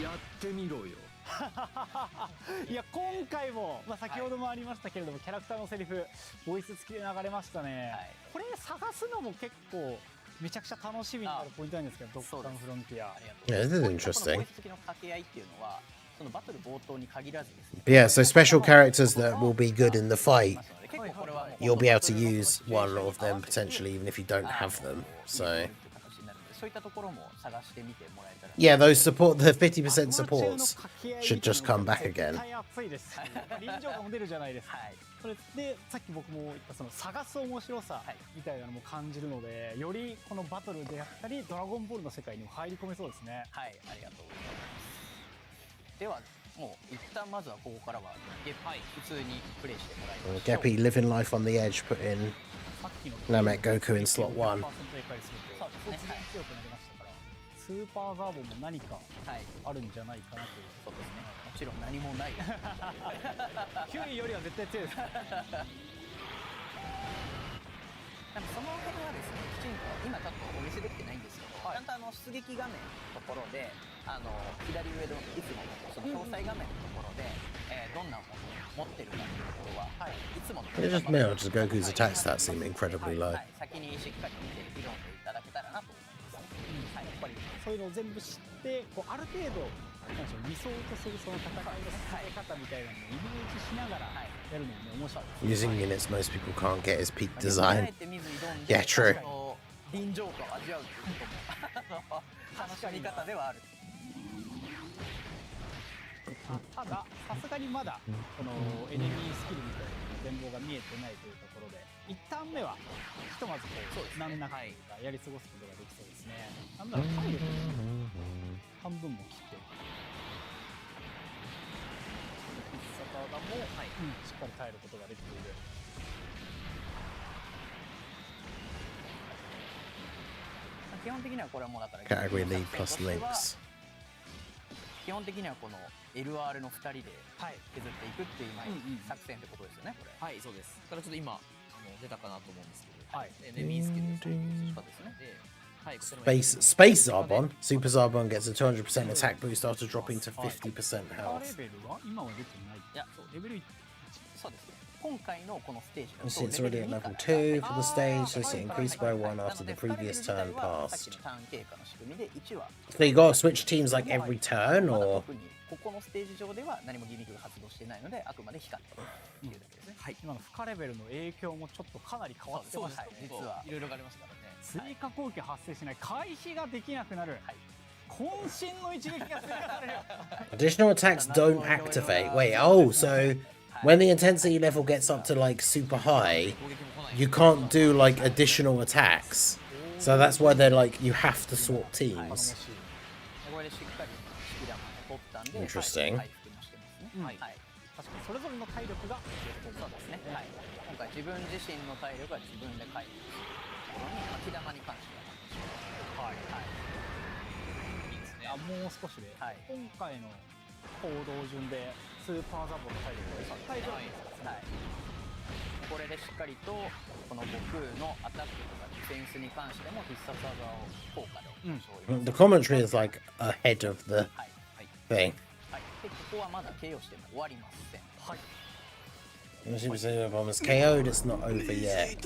やってみろよ。いや今回も、まあ、先ほどもありましたけれども、キャラクターのセリフボイス付きで流れましたね、これ探すのも結構めちゃくちゃ楽しみになるポイントなんですけど、ドッカンフロンティア。 Yeah, this is この interesting. ボイス付きの掛け合いっていうのは、そのバトル冒頭に限らずですね。 Yeah, so special characters that will be good in the fight. 結構これはもう You'll be able to use one of them potentially, even if you don't have them. So そういったところも探してみてもらえたら。 yeah, those the 50% supports should just come back again. 絶対熱いですし、臨場感も出るじゃないですか。それでさっき僕も言ったその探す面白さみたいなのも感じるので、よりこのバトルであったりドラゴンボールの世界にも入り込めそうですね。はい、ありがとうございます。ではもう一旦まずはここからは普通にプレイしてもらいましょう。 Geppy living life on the edge, put in さっきの Namek Goku in slot 1. そうですね。強くなりましたから、スーパーザーボンも何かあるんじゃないかなという。そうですね。もちろん何もない。 9位よりは絶対強いです。でもその辺はですね、きちんと今ちょっとお見せできてないんですけど、ちゃんと出撃画面のところで、左上のいつものその詳細画面のところで、どんなものを持ってるかっていうところは、いつもの It just mirrors Goku's attack stats seem incredibly low. 先にしっかり見て挑んでいただけたらなと思います。はい、やっぱりそういうのを全部知ってこうある程度なんでしょう、理想とするその戦いの進め方みたいなのをイメージしながらやるのも面白いです。 Using units most people can't get is peak design. Yeah, true. 臨場感を味わうということも楽しみ方ではある。たださすがにまだこのエネミースキルみたいな全貌が見えてないというところで、一旦目はひとまずこう難なくやり過ごすことができそうですね。なんだろう、体力半分も切って必殺技も、しっかり耐えることができている。基本的にはこれはもうだから Category lead plus links. 基本的にはこの LR の2人で削っていくっていう作戦ってことですよね、これ。はい、そうです。ただちょっと今出たかなと思うんですけど、はい、エネミースキルですね。そうですね。はい、こちらの Space Zarbon. Super Zarbon gets a 200% attack boost after dropping to 50% レ health. ベルは今は出てない。いや、レベル1。そうですね。今回のこのステージだと Since it's already at level 2 for the stage, so it increased by 1 after the previous turn さっき passed. のターン経過の仕組みで1は So you gotta switch teams like every turn, まだ or 特にここのステージ上では何もギミックが発動していないので、あくまで光っているというだけですね。はい、今の負荷レベルの影響もちょっとかなり変わってましたね。実はいろいろありますからね。追加攻撃発生しない、回避ができなくなる、渾身の一撃が追加される。 additional attacks don't activate. Wait, oh, so when the intensity level gets up to like super high, you can't do like additional attacks. So that's why they're like, you have to swap teams. これでしっかり式玉を取ったんで、 Interesting. 回復もしてますね。はい。確かにそれぞれの体力がそうですね。はい。今回自分自身の体力は自分で回復するところに、巻き玉に関しては。はいはい。いいですね。あもう少しで、はい今回の行動順でスーパーザボの体力が最上位ですね。はい、これでしっかりとこの悟空のアタックとかディフェンスに関しても必殺技を効果で勝利 The commentary is like ahead of the はいはい thing. はい、でここはまだ KO しても終わりません。はい。 Super Bombers KO'd, it's not over yet.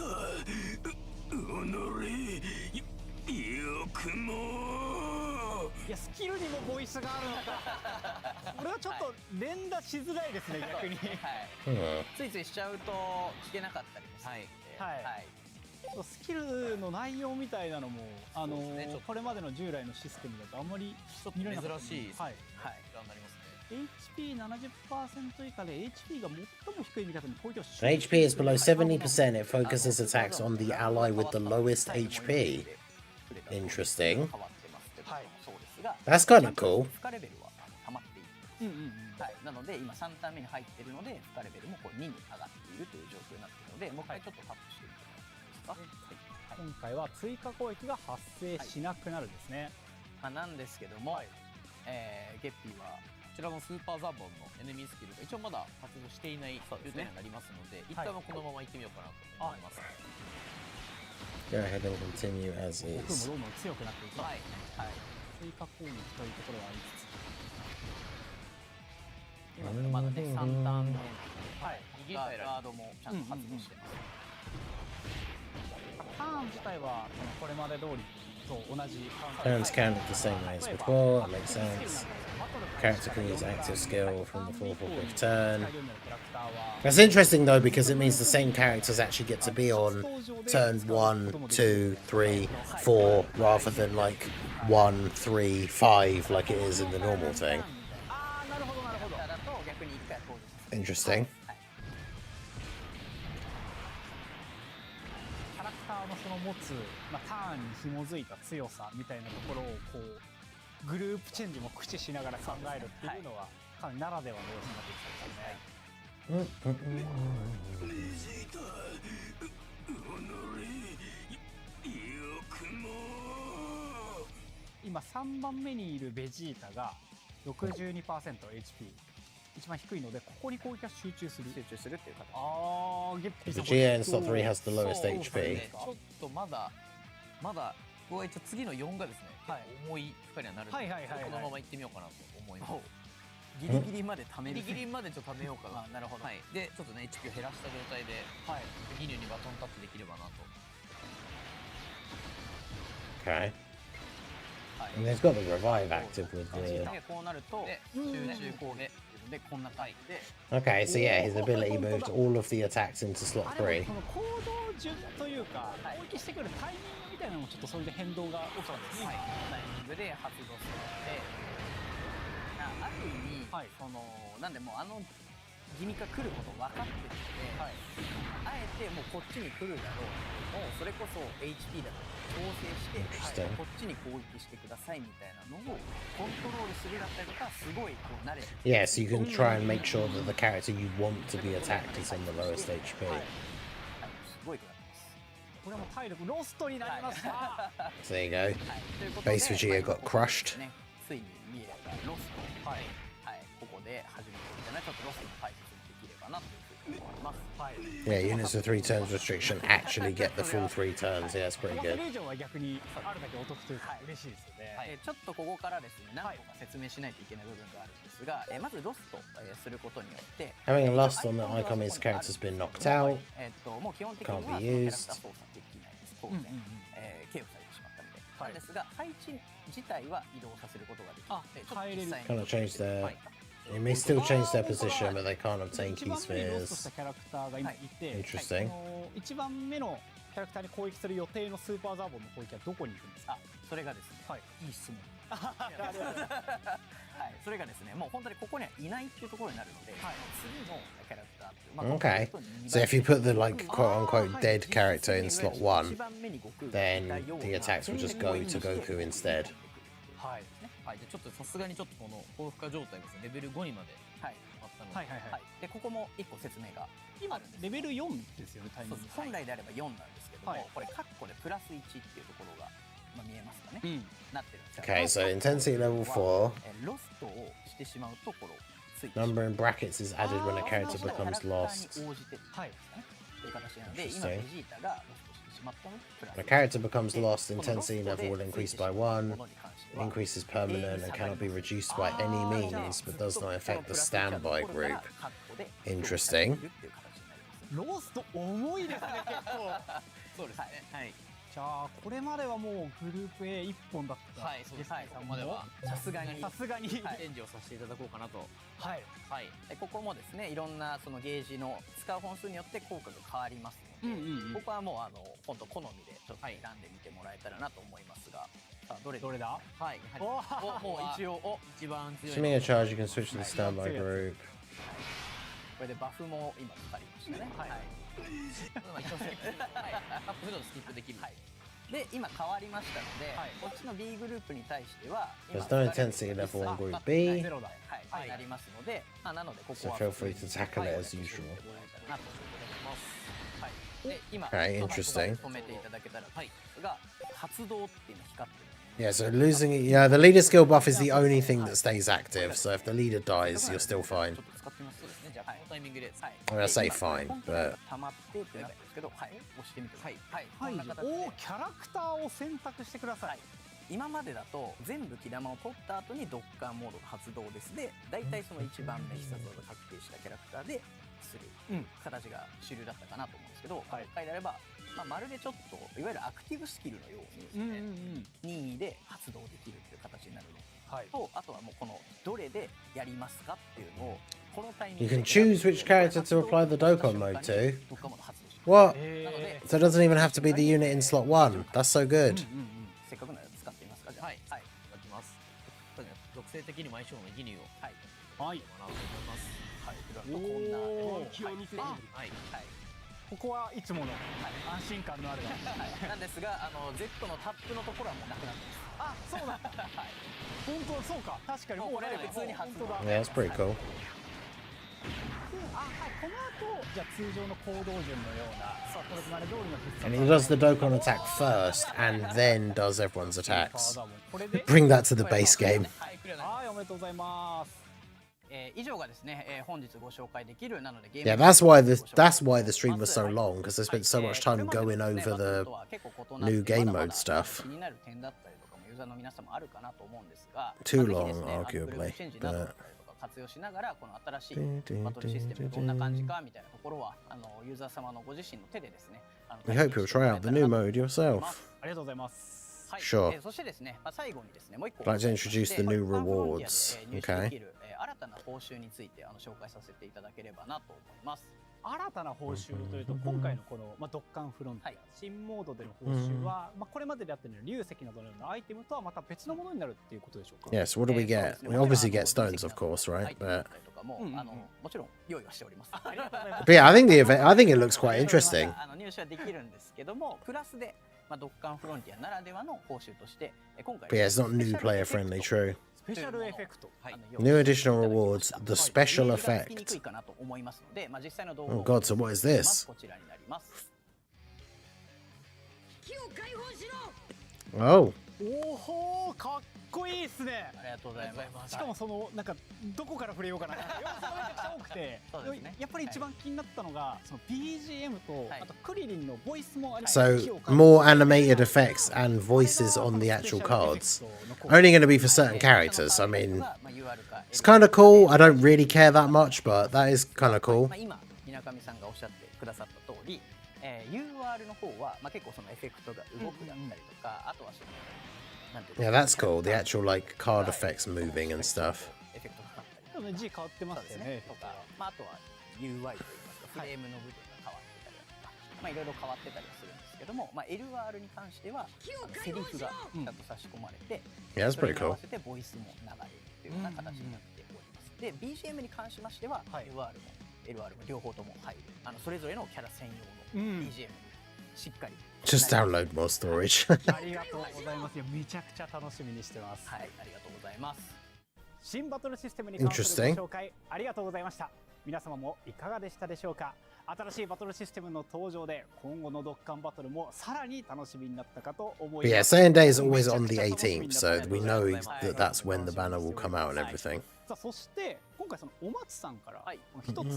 よくもいやスキルにもボイスがあるのか。これはちょっと連打しづらいですね逆に。はい、ついついしちゃうと聞けなかったりもするので、はいスキルの内容みたいなのもねちょっとこれまでの従来のシステムだとあんまり見られなかった。珍しいはい。はい、になりますね。 HP70% 以下で HP が最も低い味方に攻撃を When HP is below 70%, it focuses attacks on the ally with the lowest HP. Interesting. 変わってますけどもそうですが、 That's kind of cool. 負荷レベルは溜まっている。はい、なので今3ターン目に入っているので負荷レベルもこう2に上がっているという状況になっているので、もう一回ちょっとタップしてみてもらっていいですか。今回は追加攻撃が発生しなくなるんですね。まあ、なんですけども、ゲッピーはこちらのスーパーザボンのエネミースキルが一応まだ発動していない状態になりますので、一旦はこのまま行ってみようかなと思います。 Go ahead and continue as 僕 is. もどんどん強くなっていきます。はいはい追加攻撃というところはありつつ、今からまだね3ターン目はいガードもちゃんと発動してます。ターン自体はこれまで通りと同じ Turns count the same way as before. That makes sense. Character can use active skill from the 4th or 5th turn. That's interesting though because it means the same characters actually get to be on turn 1, 2, 3, 4 rather than like 1, 3, 5 like it is in the normal thing. ああなるほどなるほど。だと逆に1回攻撃させる。 Interesting. キャラクターのその持つ、ターンに紐づいた強さみたいなところをこうグループチェンジも駆使しながら考えるっていうのはかなりならではの要素になってきそうですね。今3番目にいるベジータが 62%HP 一番低いのでここに攻撃が集中するっていう形。ああゲッピーさん Vegeta in slot 3 has the lowest そうです HP. ねちょっとまだここは一応次の4がですね、はい結構重い負荷にはなるので、はいはいはいはいこのまま行ってみようかなと思います。ギリギリまで貯める。ギリギリまでちょっと貯めようかな。あなるほどはい。でちょっとね HP を減らした状態ではいギニューにバトンタッチできればなと。 Okay. And they've got the revive active with the. でこうなるとで集中攻撃でこんな感じで Okay, so yeah, his ability moved all of the attacks into slot あれ 3. この行動順というか攻撃してくるタイミングみたいなのもちょっとそれで変動が起きたんですね。タイミングで発動するので、ある意味、はいそのなんでもうギミ化来ること分かってるので、はいあえてもうこっちに来るだろうもうそれこそ HP だと調整して、 Interesting. こっちに攻撃してくださいみたいなのをコントロールするだったりとかすごいこう慣れてる。 Yeah, so you can try and make sure that the character you want to be attacked is on the lowest HP. すごいとなってます。これも体力ロストになりました。 So there you go. はい、ということで Base Vegeta got crushed. ね、ついに見えたロスト、はいはい、ここで初めてみたいなちょっとロストの解説にできればなというふうに思います。はい。 Yeah, units with 3 turns restriction actually get the full 3 turns. Yeah, that's pretty そ good. れ以上は逆にあるだけお得というか嬉しいですよね。ちょっとここからですね、何個か説明しないといけない部分があるんですが、まずロストすることによって、 Having a lost on the icon means the character's been knocked out. もう基本的には Can't その be キャラ used. クター操作できないです。当然、KO されてしまったので、なんですが配置自体は移動させることができるので、ちょっと実際に Kind of change their. They may still change their position, but they can't obtain 一 key 番目にロストし spheres. たキャラクターが今いて、 Interesting. 一番目のキャラクターに攻撃する予定のスーパーザーボンの攻撃はどこに行くんですか。それがですね、はい。いい質問。はい、それがですね、もう本当にここにはいないっていうところになるので、次のキャラクターっていう、まあ Okay. So if you put the like quote unquote dead character in slot 1, then the attacks will just go to Goku instead. はい。はい。でちょっとさすがにちょっとこの高負荷状態がですねレベル5にまではい、あったので、はいはいはい。でここも1個説明が今あるんです。レベル4ですよねタイミングそうです。本来であれば4なんですけども、はいこれカッコでプラス1っていうところがまあ、見えますかね、なってるんですよ。 Okay, so intensity level 4. ロストをしてしまうところついて Number in brackets is added when a character becomes lost. 応じてはいという形なので、今 Interesting. ベジータがロストしてしまったのでプラス When a character becomes lost, intensity level will increase by 1. Increase is permanent and cannot be reduced by any means, but does not affect the standby group. Interesting. ロスト重いですね、結構。そうですね。はい。じゃあこれまではもうグループ A 一本だった。はい、そうですね。ここまではさすがにチレンジをさせていただこうかなと。はいはい。ここもですね、いろんなそのゲージの使う本数によって効果が変わりますので、ここはもう本当好みでちょっと選んでみてもらえたらなと思いますが、さあどれだ？はい。もう一応一番強い。Assuming a charge, you can switch to the standby group. これでバフも今かかりましたね。はい。まあ一応そうですね。はい。アップするとスキップできる。はい。で今変わりましたので、こっちの B グループに対しては There's no intensity level in group B. はいなりますので、なのでここ So は feel free to tackle it as usual. はい。で今 Okay, interesting. 止めていただけたらはいが発動っていうの光ってる。 Yeah, so losing it. Yeah, the leader skill buff is the only thing that stays active. So if the leader dies, you're still fine. ちょっと使ってみます。そうですね。じゃあこのタイミングで。はい。 I mean, I say fine, but 溜まってってなるんですけど、はい。押してみて。はいはい。はい。こんな形でおお、キャラクターを選択してください。今までだと全部木玉を取った後にドッカーモードが発動ですで、だいたいその1番目必殺技が確定したキャラクターでする形が主流だったかなと思うんですけど、今回であれば、まあ、まるでちょっといわゆるアクティブスキルのようにですね、任意で発動できるっていう形になるのと、あとはもうこのどれでやりますかっていうのをこのタイミング you で can choose which character to apply the Dokkan mode to. What? So it doesn't even have to be the unit in slot 1. That's so good. せっかくなら使ってみますか。じゃあはいいただきます。属性的にも相性のギニューをはい学ぼうと思います。はい。こんな気を見せてはいはい。ここはいつもの安心感のある。なんですがZ のタップのところはもうなくなってます。あ、そうだ。本当そうか。確かにもうこれ普通に発動。 Yeah, that's pretty cool. あ、はい。この後じゃあ通常の行動順のようなこれまで通りの必殺 And he does the Dokkan attack first and then does everyone's attacks. これで Bring that to the base game. はい、おめでとうございます。以上がですね、本日ご紹介できるなのでゲー Yeah, ム that's why the stream was so long, because I spent so much time going over the new game mode stuff. 気になる点だったりとかもユーザーの皆さんもあるかなと思うんですが、 Too ぜひ long, ですね arguably, チェンジなどだったりとか活用しながらこの新しいバトルシステムどんな感じかみたいなところはユーザー様のご自身の手でですね We hope you'll try out the new mode yourself. ありがとうございます。はい、 Sure. そしてですね、最後にですね、もう一個 I'd like to introduce the new rewards. 入手で Okay. きる新たな報酬について紹介させていただければなと思います。新たな報酬というと今回のこのドッカンフロンティア新モードでの報酬はこれまでであったような龍石などのようなアイテムとはまた別のものになるっていうことでしょうか。 Yes, what do we get? We obviously get stones, of course, right? But もちろん用意はしております。 but yeah, I think it looks quite interesting. 入手はできるんですけども、プラスでドッカンフロンティアならではの報酬として今回 But yeah, it's not new player friendly, true. スペシャルエフェクト。 New additional rewards, the special つきにく effect. いかなと思いますので、実際の動画 Oh を god, so what is this? こちらになります。 Oh, おほー、かっこいいですね。ありがとうございます。しかもそのなんかどこから触れようかな。要素がめちゃくちゃ多くて、そうですねやっぱり一番気になったのがその BGM とあとクリリンのボイスもあり。 so more animated effects and voices on the actual cards. Only going to be for certain characters. I mean, it's kind of cool. I don't really care that much, but that is kind of cool. 今水上さんがおっしゃってくださった通り、UR の方は結構そのエフェクトが動くだったりとか、あとはその Yeah, that's cool. The actual like card effects moving and stuff. エフェクトがかかったり G 変わってますよね。とか、あとは UI といいますかフレームの部分が変わってたりだとか、いろいろ変わってたりはするんですけども、LR に関してはセリフがちゃんと差し込まれて、 Yeah, that's それ pretty に合 cool. わせてボイスも流れるというような形になっております。で BGM に関しましては UR も LR も両方とも入るそれぞれのキャラ専用の BGM にしっかり Just download more storage. ありがとうございます。いやめちゃくちゃ楽しみにしてます。はい、ありがとうございます。新バトルシステムに関するご紹介ありがとうございました。皆様もいかがでしたでしょうか。新しいバトルシステムの登場で今後のドッカンバトルもさらに楽しみになったかと思い But ま yeah, す。 Saiyan Day is always on the 18th, so we know that that's when the banner will come out and everything. さあそして今回そのお松さんから一つお伝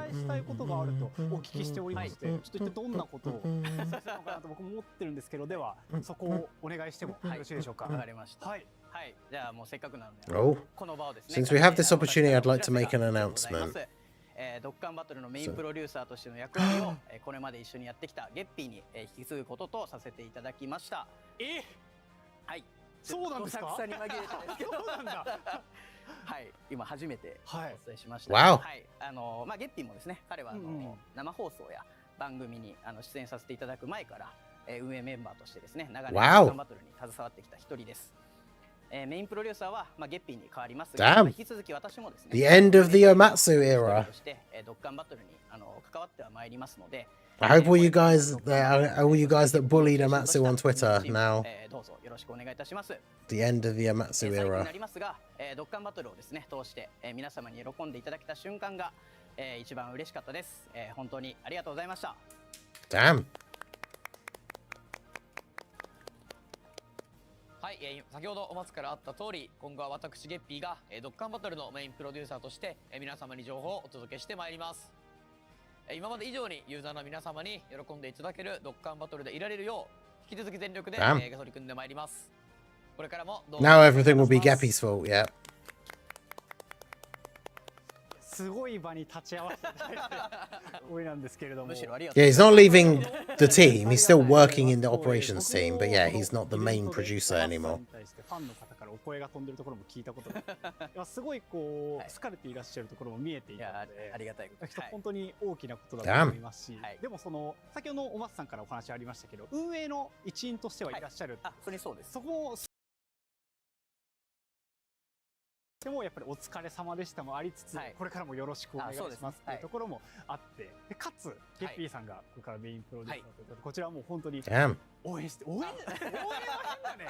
えしたいことがあるとお聞きしておりまして、ちょっと一体どんなことをお伝えしたのかなと僕も思ってるんですけど、ではそこをお願いしてもよろしいでしょうか。わかりました。はい。はい、じゃあもうせっかくなので、 Oh, この場をですね。 since we have this opportunity, I'd like to make an announcement. ドッカンバトルのメインプロデューサーとしての役割をこれまで一緒にやってきたゲッピーに引き継ぐこととさせていただきました。はい。そうなんですか。どさくさに紛れてですけど。そうなんだ。はい、今初めてお伝えしました。 Wow. はい、まあゲッピーもですね、彼は生放送や番組に出演させていただく前から運営メンバーとしてですね、長年ドッカンバトルに携わってきた一人です。メインプロデューサーはゲッピーに変わりますが、引き続き私もですね、 The end of the Omatsu era. としてドッカンバトルに関わってはまいりますので、 I hope all you guys that bullied Omatsu on Twitter now. どうぞよろしくお願いいたします。 The end of the Omatsu 最後に era. なりますが、ドッカンバトルをですね通して皆様に喜んでいただけた瞬間が一番嬉しかったです。本当にありがとうございました。 Damn. はい、先ほどお松からあった通り、今後は私ゲッピーがドッカンバトルのメインプロデューサーとして皆様に情報をお届けしてまいります。今まで以上にユーザーの皆様に喜んでいただけるドッカンバトルでいられるよう引き続き全力で取り組んでまいります。これからもどうぞ Now everything will be Geppy's fault, yeah. すごい場に立ち会わせていただいて多いなんですけれども。 Yeah, he's not leaving the team. He's still working in the operations team, but yeah, he's not the main producer anymore. ファンの方からお声が飛んでるところも聞いたことが、すごいこう好かれていらっしゃるところも見えていたので、ありがたいことです。本当に大きなことだと思いますし、でもその先ほどお松さんからお話ありましたけど、運営の一員としてはいらっしゃる。あ、それそうです。そこもでもやっぱりお疲れ様でしたもありつつ、これからもよろしくお願いしますっていうところもあって、でかつゲッピーさんがここからメインプロデューサーということで、こちらはもう本当に応援して応援は変だね。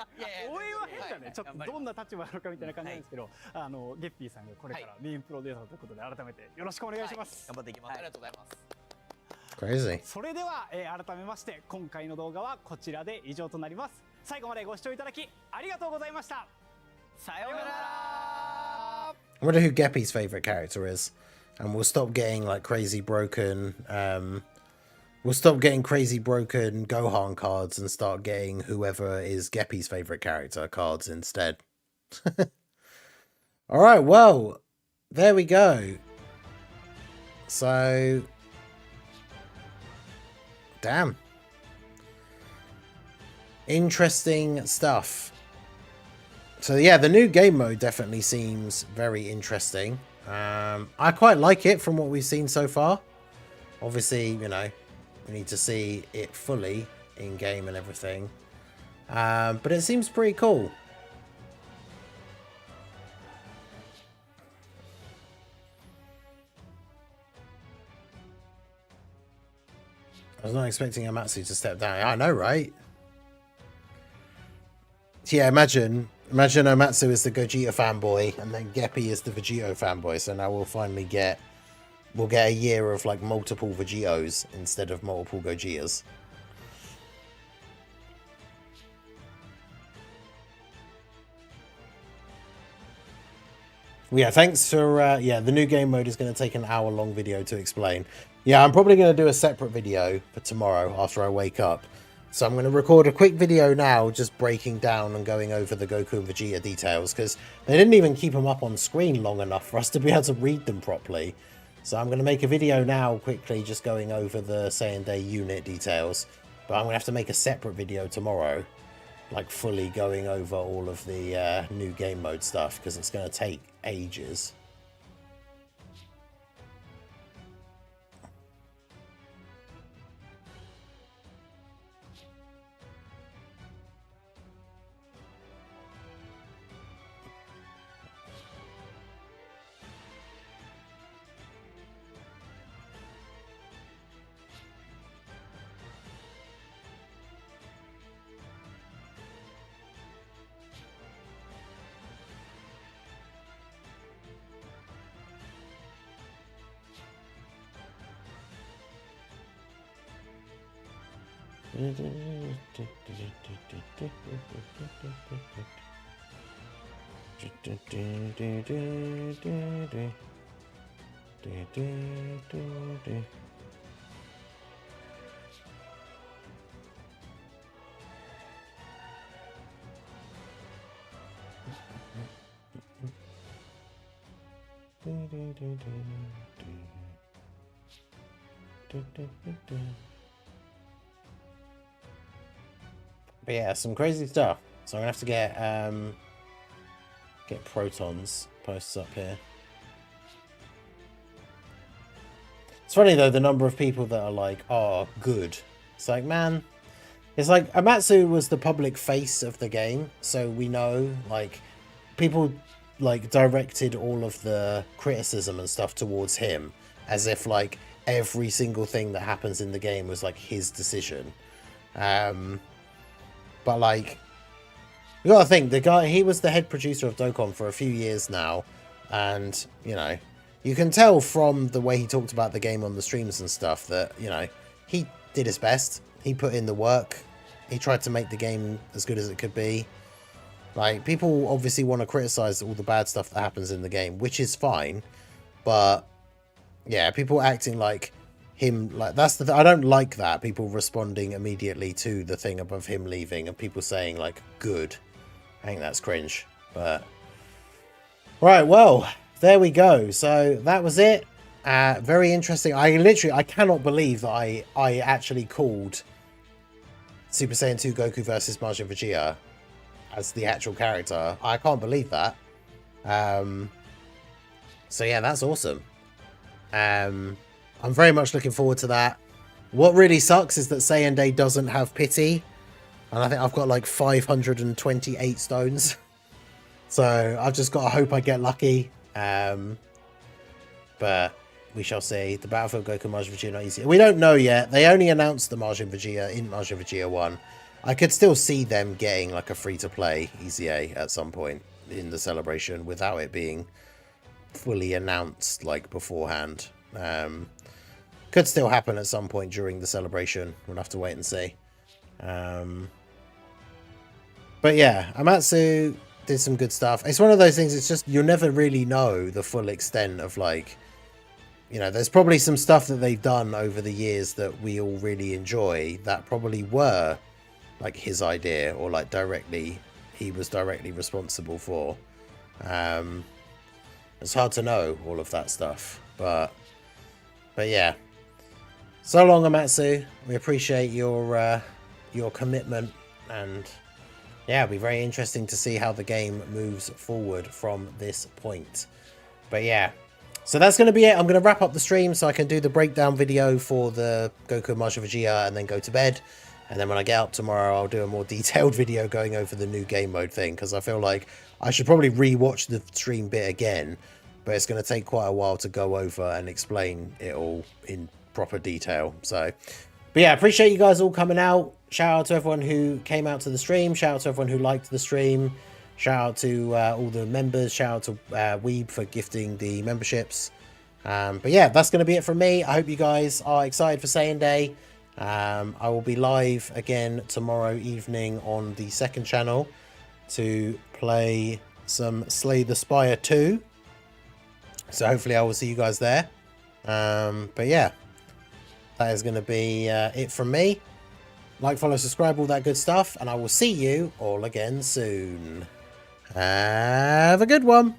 応援は変だね。ちょっとどんな立場なのかみたいな感じなんですけど、ゲッピーさんがこれからメインプロデューサーということで改めてよろしくお願いします。頑張っていきます。ありがとうございます。Crazy. それでは、改めまして今回の動画はこちらで以上となります。最後までご視聴いただきありがとうございました。さようなら。I wonder who Geppy's favorite character is, and we'll stop getting like crazy broken. We'll stop getting crazy broken Gohan cards and start getting whoever is Geppy's favorite character cards instead. All right, well, there we go. So, damn, interesting stuff. So yeah, the new game mode definitely seems very interesting. I quite like it from what we've seen so far. Obviously, you know, we need to see it fully in game and everything. But it seems pretty cool. I was not expecting Amatsu to step down. I know, right? Yeah, imagine Omatsu is the Gogeta fanboy, and then Geppy is the Vegito fanboy. So now we'll finally get a year of like multiple Vegetos instead of multiple Gogetas. Yeah, thanks for the new game mode is going to take an hour-long video to explain. Yeah, I'm probably going to do a separate video for tomorrow after I wake up. So I'm going to record a quick video now just breaking down and going over the Goku and Vegeta details, because they didn't even keep them up on screen long enough for us to be able to read them properly. So I'm going to make a video now quickly just going over the Saiyan Day unit details, but I'm going to have to make a separate video tomorrow, like fully going over all of the new game mode stuff, because it's going to take ages. But yeah, some crazy stuff. So I'm gonna have to get Proton's posts up here. It's funny though, the number of people that are like, oh, good. It's like, man, it's like Amatsu was the public face of the game, so we know, like, people like directed all of the criticism and stuff towards him, as if like every single thing that happens in the game was like his decision. But like, you gotta think, the guy, he was the head producer of Dokkan for a few years now, and you know, you can tell from the way he talked about the game on the streams and stuff that, you know, he did his best. He put in the work. He tried to make the game as good as it could be. Like, people obviously want to criticize all the bad stuff that happens in the game, which is fine. But yeah, people acting like him, like, that's the I don't like that. People responding immediately to the thing above him leaving and people saying like, good. I think that's cringe. But right, well, there we go. So that was it. Very interesting. I cannot believe that I actually called Super Saiyan 2 Goku versus Majin Vegeta as the actual character. I can't believe that. So yeah, that's awesome. I'm very much looking forward to that. What really sucks is that Saiyan Day doesn't have pity, and I think I've got like 528 stones. So I've just got to hope I get lucky. But we shall see. The Battlefield Goku Majin Vegeta not easy. We don't know yet. They only announced the Majin Vegeta in Majin Vegeta 1. I could still see them getting like a free-to-play EZA at some point in the celebration without it being fully announced like beforehand. Could still happen at some point during the celebration. We'll have to wait and see. But yeah, Amatsu did some good stuff. It's one of those things, it's just, you'll never really know the full extent of, like, you know, there's probably some stuff that they've done over the years that we all really enjoy that probably were like his idea, or like he was directly responsible for. It's hard to know all of that stuff, but yeah. So long, Amatsu. We appreciate your commitment, and yeah, it'll be very interesting to see how the game moves forward from this point. But yeah, so that's going to be it. I'm going to wrap up the stream so I can do the breakdown video for the Goku Majin Vegeta and then go to bed. And then when I get up tomorrow, I'll do a more detailed video going over the new game mode thing, because I feel like I should probably re-watch the stream bit again, but it's going to take quite a while to go over and explain it all in proper detail. So, but yeah, appreciate you guys all coming out. Shout out to everyone who came out to the stream. Shout out to everyone who liked the stream. Shout out to all the members. Shout out to Weeb for gifting the memberships. But yeah, that's going to be it from me. I hope you guys are excited for Saiyan Day. I will be live again tomorrow evening on the second channel to play some Slay the Spire 2. So hopefully I will see you guys there. But yeah, that is going to be it from me. Like, follow, subscribe, all that good stuff. And I will see you all again soon. Have a good one.